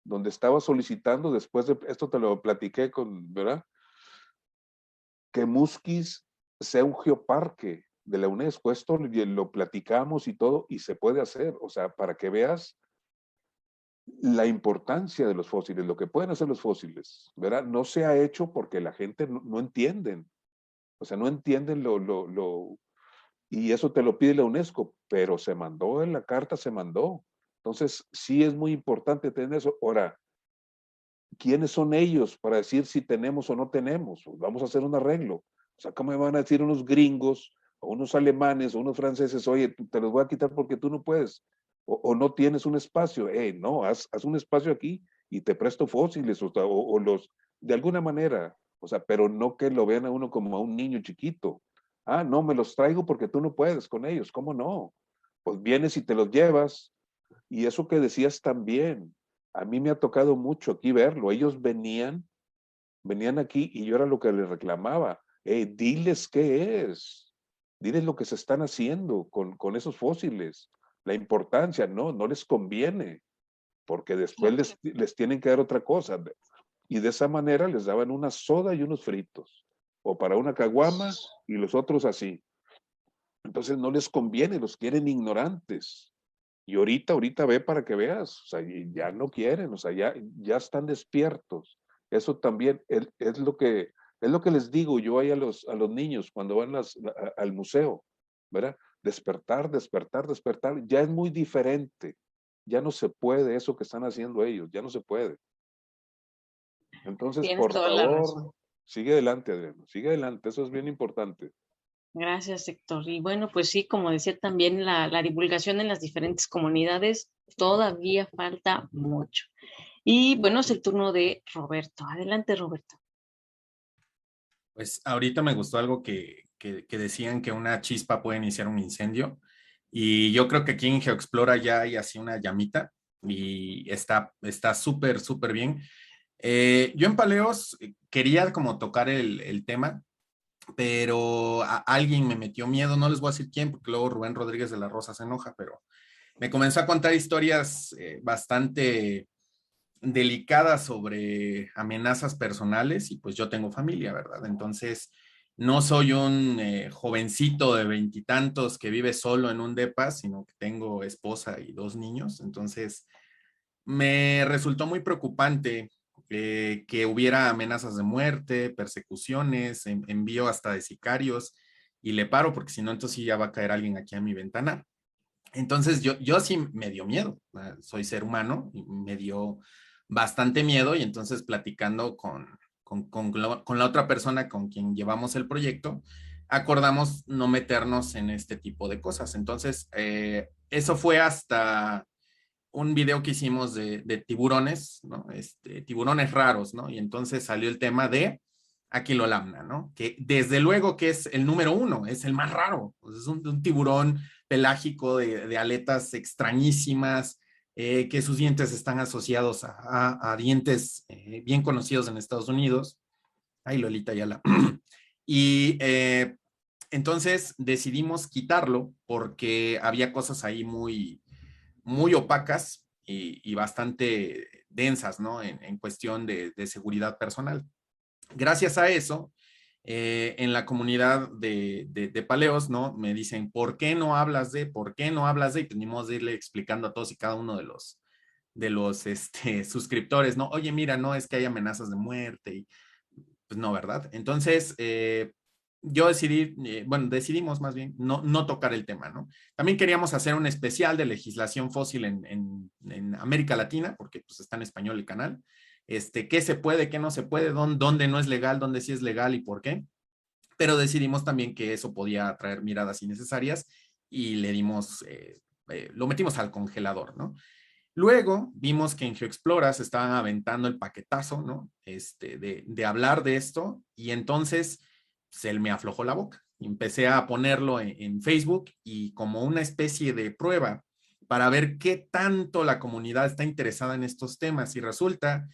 [SPEAKER 3] donde estaba solicitando, después de esto te lo platiqué ¿verdad? Que Musquis sea un geoparque de la UNESCO. Esto lo platicamos y todo, y se puede hacer. O sea, para que veas la importancia de los fósiles, lo que pueden hacer los fósiles, ¿verdad? No se ha hecho porque la gente no entienden. O sea, no entienden y eso te lo pide la UNESCO, pero se mandó en la carta, se mandó. Entonces, sí es muy importante tener eso. Ahora, ¿quiénes son ellos para decir si tenemos o no tenemos? Pues vamos a hacer un arreglo. O sea, ¿cómo me van a decir unos gringos, o unos alemanes, o unos franceses, oye, te los voy a quitar porque tú no puedes, o no tienes un espacio? No, haz un espacio aquí y te presto fósiles, o los, de alguna manera, o sea, pero no que lo vean a uno como a un niño chiquito. Ah, no, me los traigo porque tú no puedes con ellos. ¿Cómo no? Pues vienes y te los llevas, y eso que decías también, a mí me ha tocado mucho aquí verlo. Ellos venían aquí y yo era lo que les reclamaba. Diles qué es. Diles lo que se están haciendo con esos fósiles. La importancia, no les conviene, porque después
[SPEAKER 1] Claro.
[SPEAKER 3] les tienen que dar otra cosa. Y de esa manera les daban una soda y unos fritos. O para una caguama y los otros así. Entonces no les conviene, los quieren ignorantes. Y ahorita ve para que veas, o sea, ya no quieren, o sea, ya están despiertos. Eso también es lo que les digo yo ahí a los niños cuando van al museo, ¿verdad? Despertar, despertar, despertar. Ya es muy diferente. Ya no se puede eso que están haciendo ellos, ya no se puede. Entonces,
[SPEAKER 1] Tienes
[SPEAKER 3] por
[SPEAKER 1] toda la
[SPEAKER 3] favor,
[SPEAKER 1] razón.
[SPEAKER 3] sigue adelante, Adriano, sigue adelante, eso es bien importante.
[SPEAKER 1] Gracias, Héctor. Y bueno, pues sí, como decía también, la divulgación en las diferentes comunidades todavía falta mucho. Y bueno, es el turno de Roberto. Adelante, Roberto.
[SPEAKER 4] Pues ahorita me gustó algo que decían que una chispa puede iniciar un incendio. Y yo creo que aquí en GeoExplora ya hay así una llamita y está súper, súper bien. Yo en Paleos quería como tocar el tema, pero alguien me metió miedo, no les voy a decir quién, porque luego Rubén Rodríguez de la Rosa se enoja, pero me comenzó a contar historias bastante delicadas sobre amenazas personales y pues yo tengo familia, ¿verdad? Entonces, no soy un jovencito de veintitantos que vive solo en un depa, sino que tengo esposa y 2 niños. Entonces, me resultó muy preocupante que hubiera amenazas de muerte, persecuciones, envío hasta de sicarios y le paro porque si no, entonces sí ya va a caer alguien aquí a mi ventana. Entonces yo sí me dio miedo, soy ser humano y me dio bastante miedo y entonces platicando con la otra persona con quien llevamos el proyecto, acordamos no meternos en este tipo de cosas. Entonces, eso fue hasta un video que hicimos de tiburones, ¿no? Tiburones raros, ¿no? Y entonces salió el tema de Aquilolamna, ¿no? Que desde luego que es el número 1, es el más raro. Pues es un tiburón pelágico de aletas extrañísimas, que sus dientes están asociados a dientes bien conocidos en Estados Unidos. Ay, Lolita Ayala. Y entonces decidimos quitarlo porque había cosas ahí muy opacas y bastante densas, ¿no? En cuestión de seguridad personal. Gracias a eso, en la comunidad de Paleos, ¿no? Me dicen, ¿por qué no hablas de? ¿Por qué no hablas de? Y tenemos de irle explicando a todos y cada uno de los suscriptores, ¿no? Oye, mira, no es que hay amenazas de muerte y pues no, ¿verdad? Entonces, yo decidimos más bien no tocar el tema, ¿no? También queríamos hacer un especial de legislación fósil en América Latina, porque pues está en español el canal. ¿Qué se puede, qué no se puede, dónde no es legal, dónde sí es legal y por qué? Pero decidimos también que eso podía traer miradas innecesarias y lo metimos al congelador, ¿no? Luego vimos que en GeoExplora se estaban aventando el paquetazo, ¿no? De hablar de esto y entonces se me aflojó la boca. Empecé a ponerlo en Facebook y como una especie de prueba para ver qué tanto la comunidad está interesada en estos temas y resulta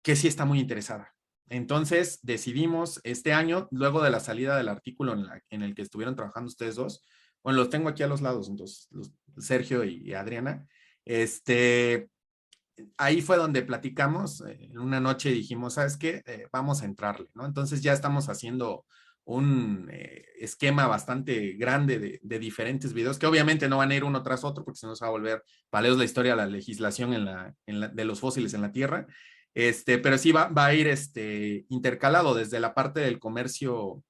[SPEAKER 4] que sí está muy interesada. Entonces decidimos este año, luego de la salida del artículo en el que estuvieron trabajando ustedes dos, bueno, los tengo aquí a los lados, entonces, Sergio y Adriana, ahí fue donde platicamos, en una noche dijimos, ¿sabes qué? Vamos a entrarle, ¿no? Entonces ya estamos haciendo un esquema bastante grande de diferentes videos, que obviamente no van a ir uno tras otro, porque si no se va a volver Paleos la historia, la legislación de los fósiles en la Tierra, pero sí va a ir intercalado desde la parte del comercio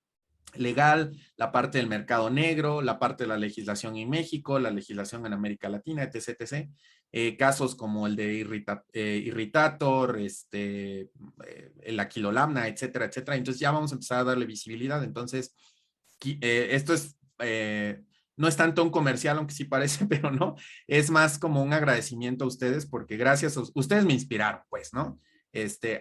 [SPEAKER 4] legal, la parte del mercado negro, la parte de la legislación en México, la legislación en América Latina, etc. etc. Casos como el de Irritator, el Aquilolamna, etcétera, etcétera. Entonces ya vamos a empezar a darle visibilidad. Entonces, esto no es tanto un comercial, aunque sí parece, pero no, es más como un agradecimiento a ustedes porque gracias a ustedes me inspiraron, pues, ¿no?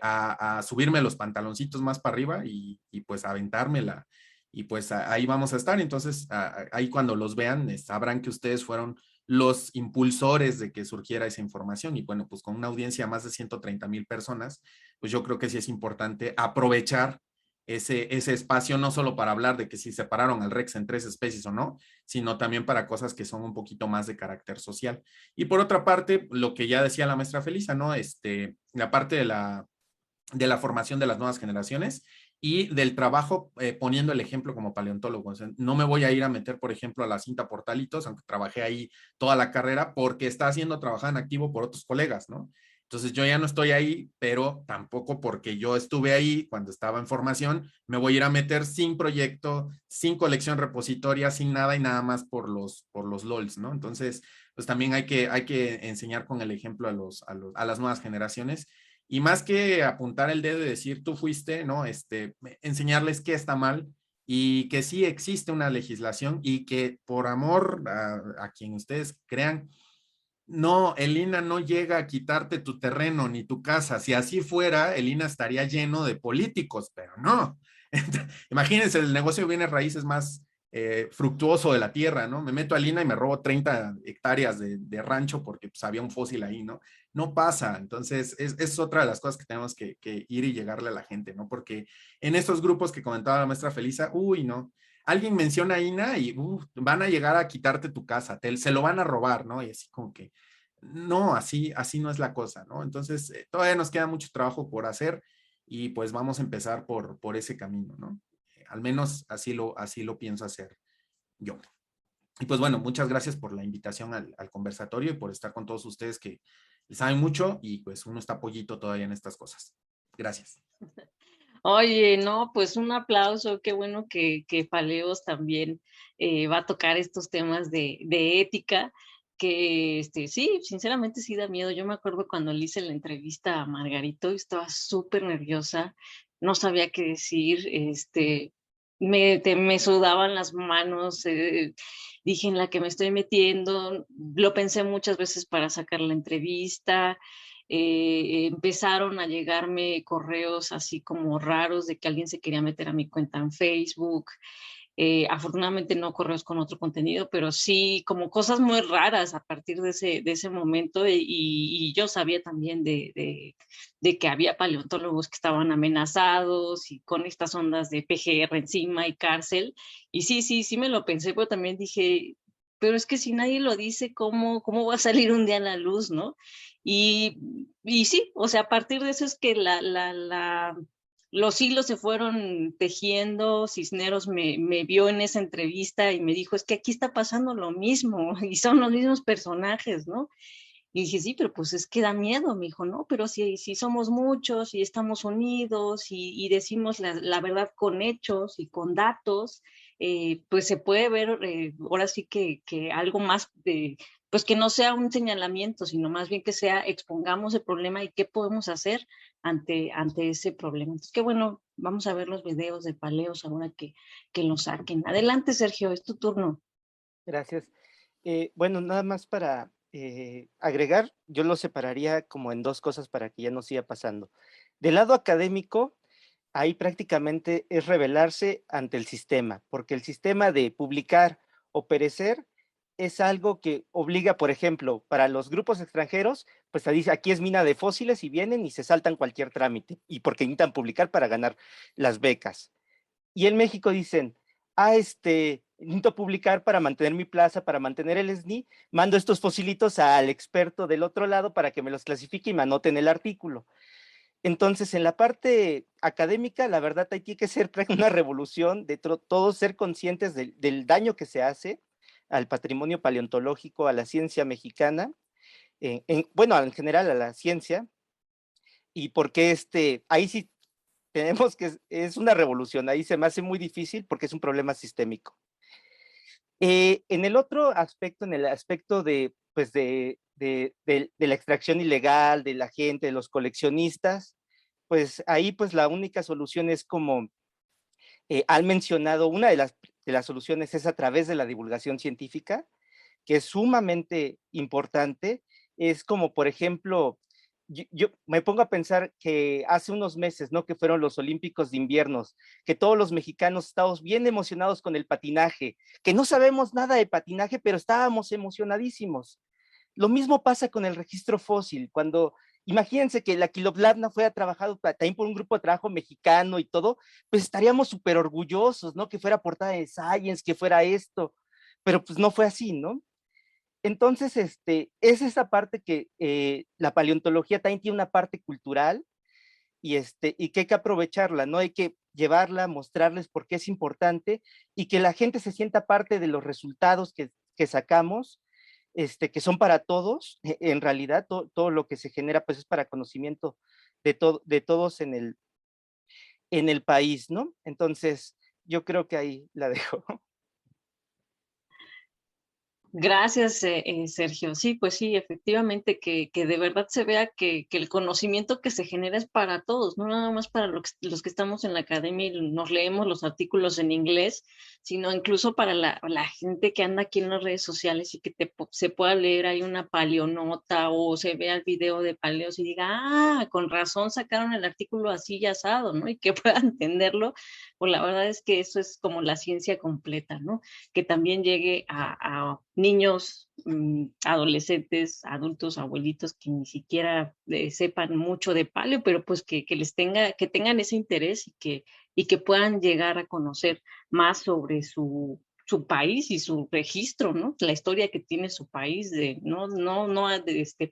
[SPEAKER 4] A subirme los pantaloncitos más para arriba y pues a aventármela y pues ahí vamos a estar. Entonces, ahí cuando los vean, sabrán que ustedes fueron los impulsores de que surgiera esa información y bueno, pues con una audiencia de más de 130,000 personas, pues yo creo que sí es importante aprovechar ese espacio, no solo para hablar de que si separaron al Rex en 3 especies o no, sino también para cosas que son un poquito más de carácter social. Y por otra parte, lo que ya decía la maestra Felisa, ¿no? La parte de la formación de las nuevas generaciones y del trabajo poniendo el ejemplo como paleontólogo. O sea, no me voy a ir a meter, por ejemplo, a la cinta Portalitos, aunque trabajé ahí toda la carrera, porque está siendo trabajada en activo por otros colegas, ¿no? Entonces yo ya no estoy ahí, pero tampoco porque yo estuve ahí cuando estaba en formación, me voy a ir a meter sin proyecto, sin colección repositoria, sin nada y nada más por los LOLs, ¿no? Entonces, pues también hay que enseñar con el ejemplo a las nuevas generaciones y más que apuntar el dedo y decir tú fuiste, ¿no? Enseñarles qué está mal y que sí existe una legislación y que por amor a quien ustedes crean, no, el INAH no llega a quitarte tu terreno ni tu casa. Si así fuera, el INAH estaría lleno de políticos, pero no. Imagínense, el negocio de bienes raíces más fructuoso de la tierra, ¿no? Me meto al INAH y me robo 30 hectáreas de rancho porque pues, había un fósil ahí, ¿no? No pasa. Entonces, es otra de las cosas que tenemos que ir y llegarle a la gente, ¿no? Porque en estos grupos que comentaba la maestra Felisa, uy, no. Alguien menciona INAH y van a llegar a quitarte tu casa, se lo van a robar, ¿no? Y así como que, no, así no es la cosa, ¿no? Entonces, todavía nos queda mucho trabajo por hacer y pues vamos a empezar por ese camino, ¿no? Al menos así lo pienso hacer yo. Y pues bueno, muchas gracias por la invitación al conversatorio y por estar con todos ustedes que saben mucho y pues uno está pollito todavía en estas cosas. Gracias.
[SPEAKER 1] Oye, no, pues un aplauso, qué bueno que Paleos también va a tocar estos temas de ética, que sí, sinceramente sí da miedo. Yo me acuerdo cuando le hice la entrevista a Margarito, estaba súper nerviosa, no sabía qué decir, me sudaban las manos, dije en la que me estoy metiendo, lo pensé muchas veces para sacar la entrevista. Empezaron a llegarme correos así como raros de que alguien se quería meter a mi cuenta en Facebook. Afortunadamente no correos con otro contenido, pero sí como cosas muy raras a partir de ese momento. Y yo sabía también de que había paleontólogos que estaban amenazados y con estas ondas de PGR encima y cárcel. Y sí me lo pensé, pero también dije, pero es que si nadie lo dice, ¿cómo va a salir un día a la luz, no? Y sí, o sea, a partir de eso es que los hilos se fueron tejiendo. Cisneros me vio en esa entrevista y me dijo, es que aquí está pasando lo mismo y son los mismos personajes, ¿no? Y dije, sí, pero pues es que da miedo. Me dijo, no, pero si somos muchos y estamos unidos y decimos la verdad con hechos y con datos, pues se puede ver ahora sí que algo más de, pues que no sea un señalamiento, sino más bien que sea expongamos el problema y qué podemos hacer ante ese problema. Entonces, qué bueno, vamos a ver los videos de Paleos ahora que lo saquen. Adelante, Sergio, es tu turno.
[SPEAKER 5] Gracias. Bueno, nada más para agregar, yo lo separaría como en dos cosas para que ya no siga pasando. Del lado académico, ahí prácticamente es rebelarse ante el sistema, porque el sistema de publicar o perecer es algo que obliga, por ejemplo, para los grupos extranjeros, pues se dice, aquí es mina de fósiles y vienen y se saltan cualquier trámite, y porque intentan publicar para ganar las becas. Y en México dicen, necesito publicar para mantener mi plaza, para mantener el SNI, mando estos fosilitos al experto del otro lado para que me los clasifique y me anoten el artículo. Entonces, en la parte académica, la verdad, hay que ser una revolución de todos ser conscientes del daño que se hace al patrimonio paleontológico, a la ciencia mexicana, bueno, en general a la ciencia, y porque ahí sí tenemos que, es una revolución, ahí se me hace muy difícil porque es un problema sistémico. En el otro aspecto, en el aspecto de, pues de la extracción ilegal, de la gente, de los coleccionistas, pues ahí pues la única solución es como han mencionado, una de las soluciones es a través de la divulgación científica, que es sumamente importante. Es como, por ejemplo, yo me pongo a pensar que hace unos meses, ¿no? Que fueron los Olímpicos de inviernos, que todos los mexicanos estábamos bien emocionados con el patinaje, que no sabemos nada de patinaje, pero estábamos emocionadísimos. Lo mismo pasa con el registro fósil, cuando imagínense que la Quiloplatna fuera trabajado también por un grupo de trabajo mexicano y todo, pues estaríamos súper orgullosos, ¿no? Que fuera portada de Science, que fuera esto, pero pues no fue así, ¿no? Entonces, es esa parte que la paleontología también tiene una parte cultural y que hay que aprovecharla, ¿no? Hay que llevarla, mostrarles por qué es importante y que la gente se sienta parte de los resultados que sacamos, que son para todos. En realidad, todo lo que se genera, pues es para conocimiento de todos en el país, ¿no? Entonces, yo creo que ahí la dejo.
[SPEAKER 1] Gracias, Sergio. Sí, pues sí, efectivamente, que de verdad se vea que el conocimiento que se genera es para todos, no nada más para los que estamos en la academia y nos leemos los artículos en inglés, sino incluso para la gente que anda aquí en las redes sociales y que se pueda leer ahí una paleonota o se vea el video de paleos y diga, ah, con razón sacaron el artículo así y asado, ¿no? Y que pueda entenderlo, pues la verdad es que eso es como la ciencia completa, ¿no? Que también llegue a niños, adolescentes, adultos, abuelitos que ni siquiera sepan mucho de paleo, pero pues que que tengan ese interés y que puedan llegar a conocer más sobre su país y su registro, ¿no? La historia que tiene su país, no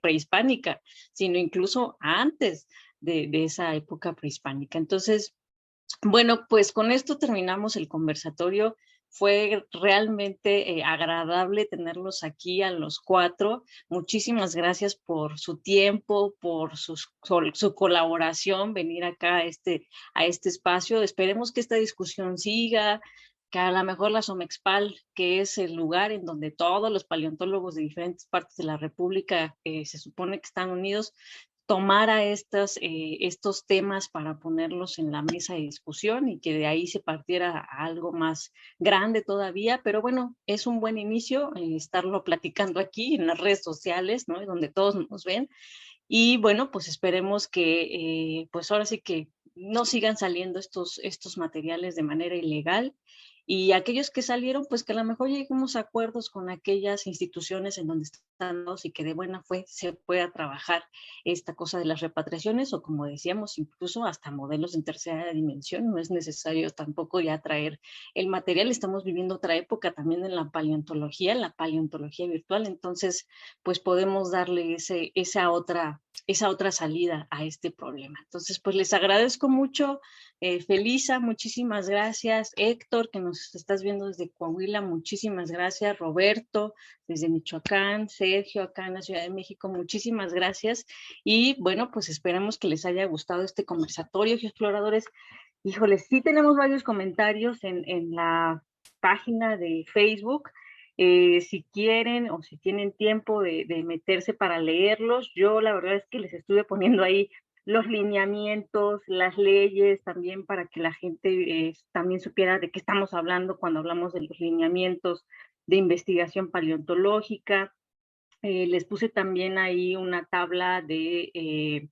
[SPEAKER 1] prehispánica, sino incluso antes de esa época prehispánica. Entonces, bueno, pues con esto terminamos el conversatorio. Fue realmente agradable tenerlos aquí a los cuatro. Muchísimas gracias por su tiempo, por su colaboración, venir acá a este espacio. Esperemos que esta discusión siga, que a lo mejor la Somexpal, que es el lugar en donde todos los paleontólogos de diferentes partes de la República se supone que están unidos, tomara estos temas para ponerlos en la mesa de discusión y que de ahí se partiera a algo más grande todavía, pero bueno, es un buen inicio estarlo platicando aquí en las redes sociales, ¿no? Donde todos nos ven, y bueno, pues esperemos que pues ahora sí que no sigan saliendo estos materiales de manera ilegal, y aquellos que salieron, pues que a lo mejor lleguemos a acuerdos con aquellas instituciones en donde están y que de buena fe se pueda trabajar esta cosa de las repatriaciones, o como decíamos, incluso hasta modelos en tercera dimensión. No es necesario tampoco ya traer el material. Estamos viviendo otra época también en la paleontología virtual, entonces pues podemos darle esa otra salida a este problema. Entonces, pues les agradezco mucho. Felisa, muchísimas gracias. Héctor, que nos estás viendo desde Coahuila, muchísimas gracias. Roberto, desde Michoacán. Sergio, acá en la Ciudad de México, muchísimas gracias. Y bueno, pues esperamos que les haya gustado este conversatorio, geoexploradores. Híjole, sí tenemos varios comentarios en la página de Facebook. Si quieren o si tienen tiempo de meterse para leerlos, yo la verdad es que les estuve poniendo ahí los lineamientos, las leyes, también para que la gente también supiera de qué estamos hablando cuando hablamos de los lineamientos de investigación paleontológica. Les puse también ahí una tabla de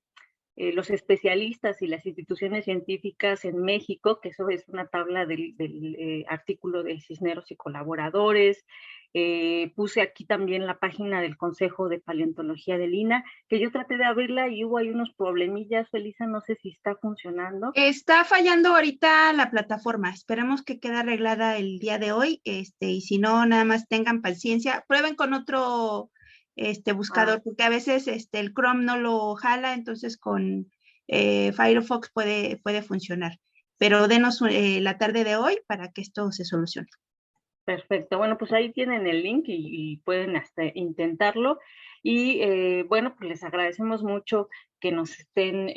[SPEAKER 1] los especialistas y las instituciones científicas en México, que eso es una tabla del artículo de Cisneros y colaboradores. Puse aquí también la página del Consejo de Paleontología del INAH, que yo traté de abrirla y hubo ahí unos problemillas. Felisa, no sé si está funcionando.
[SPEAKER 2] Está fallando ahorita la plataforma. Esperemos que quede arreglada el día de hoy. Y si no, nada más tengan paciencia. Prueben con otro buscador, porque a veces el Chrome no lo jala, entonces con Firefox puede funcionar. Pero denos la tarde de hoy para que esto se solucione.
[SPEAKER 1] Perfecto, bueno, pues ahí tienen el link y pueden hasta intentarlo. Y bueno, pues les agradecemos mucho que nos estén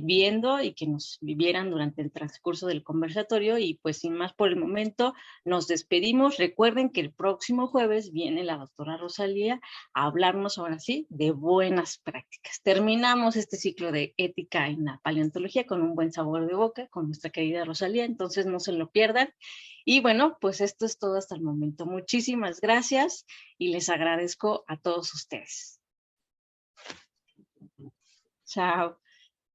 [SPEAKER 1] viendo y que nos vivieran durante el transcurso del conversatorio, y pues sin más por el momento nos despedimos. Recuerden que el próximo jueves viene la doctora Rosalía a hablarnos ahora sí de buenas prácticas. Terminamos este ciclo de ética en la paleontología con un buen sabor de boca con nuestra querida Rosalía, entonces no se lo pierdan. Y bueno, pues esto es todo hasta el momento. Muchísimas gracias y les agradezco a todos ustedes. Chao.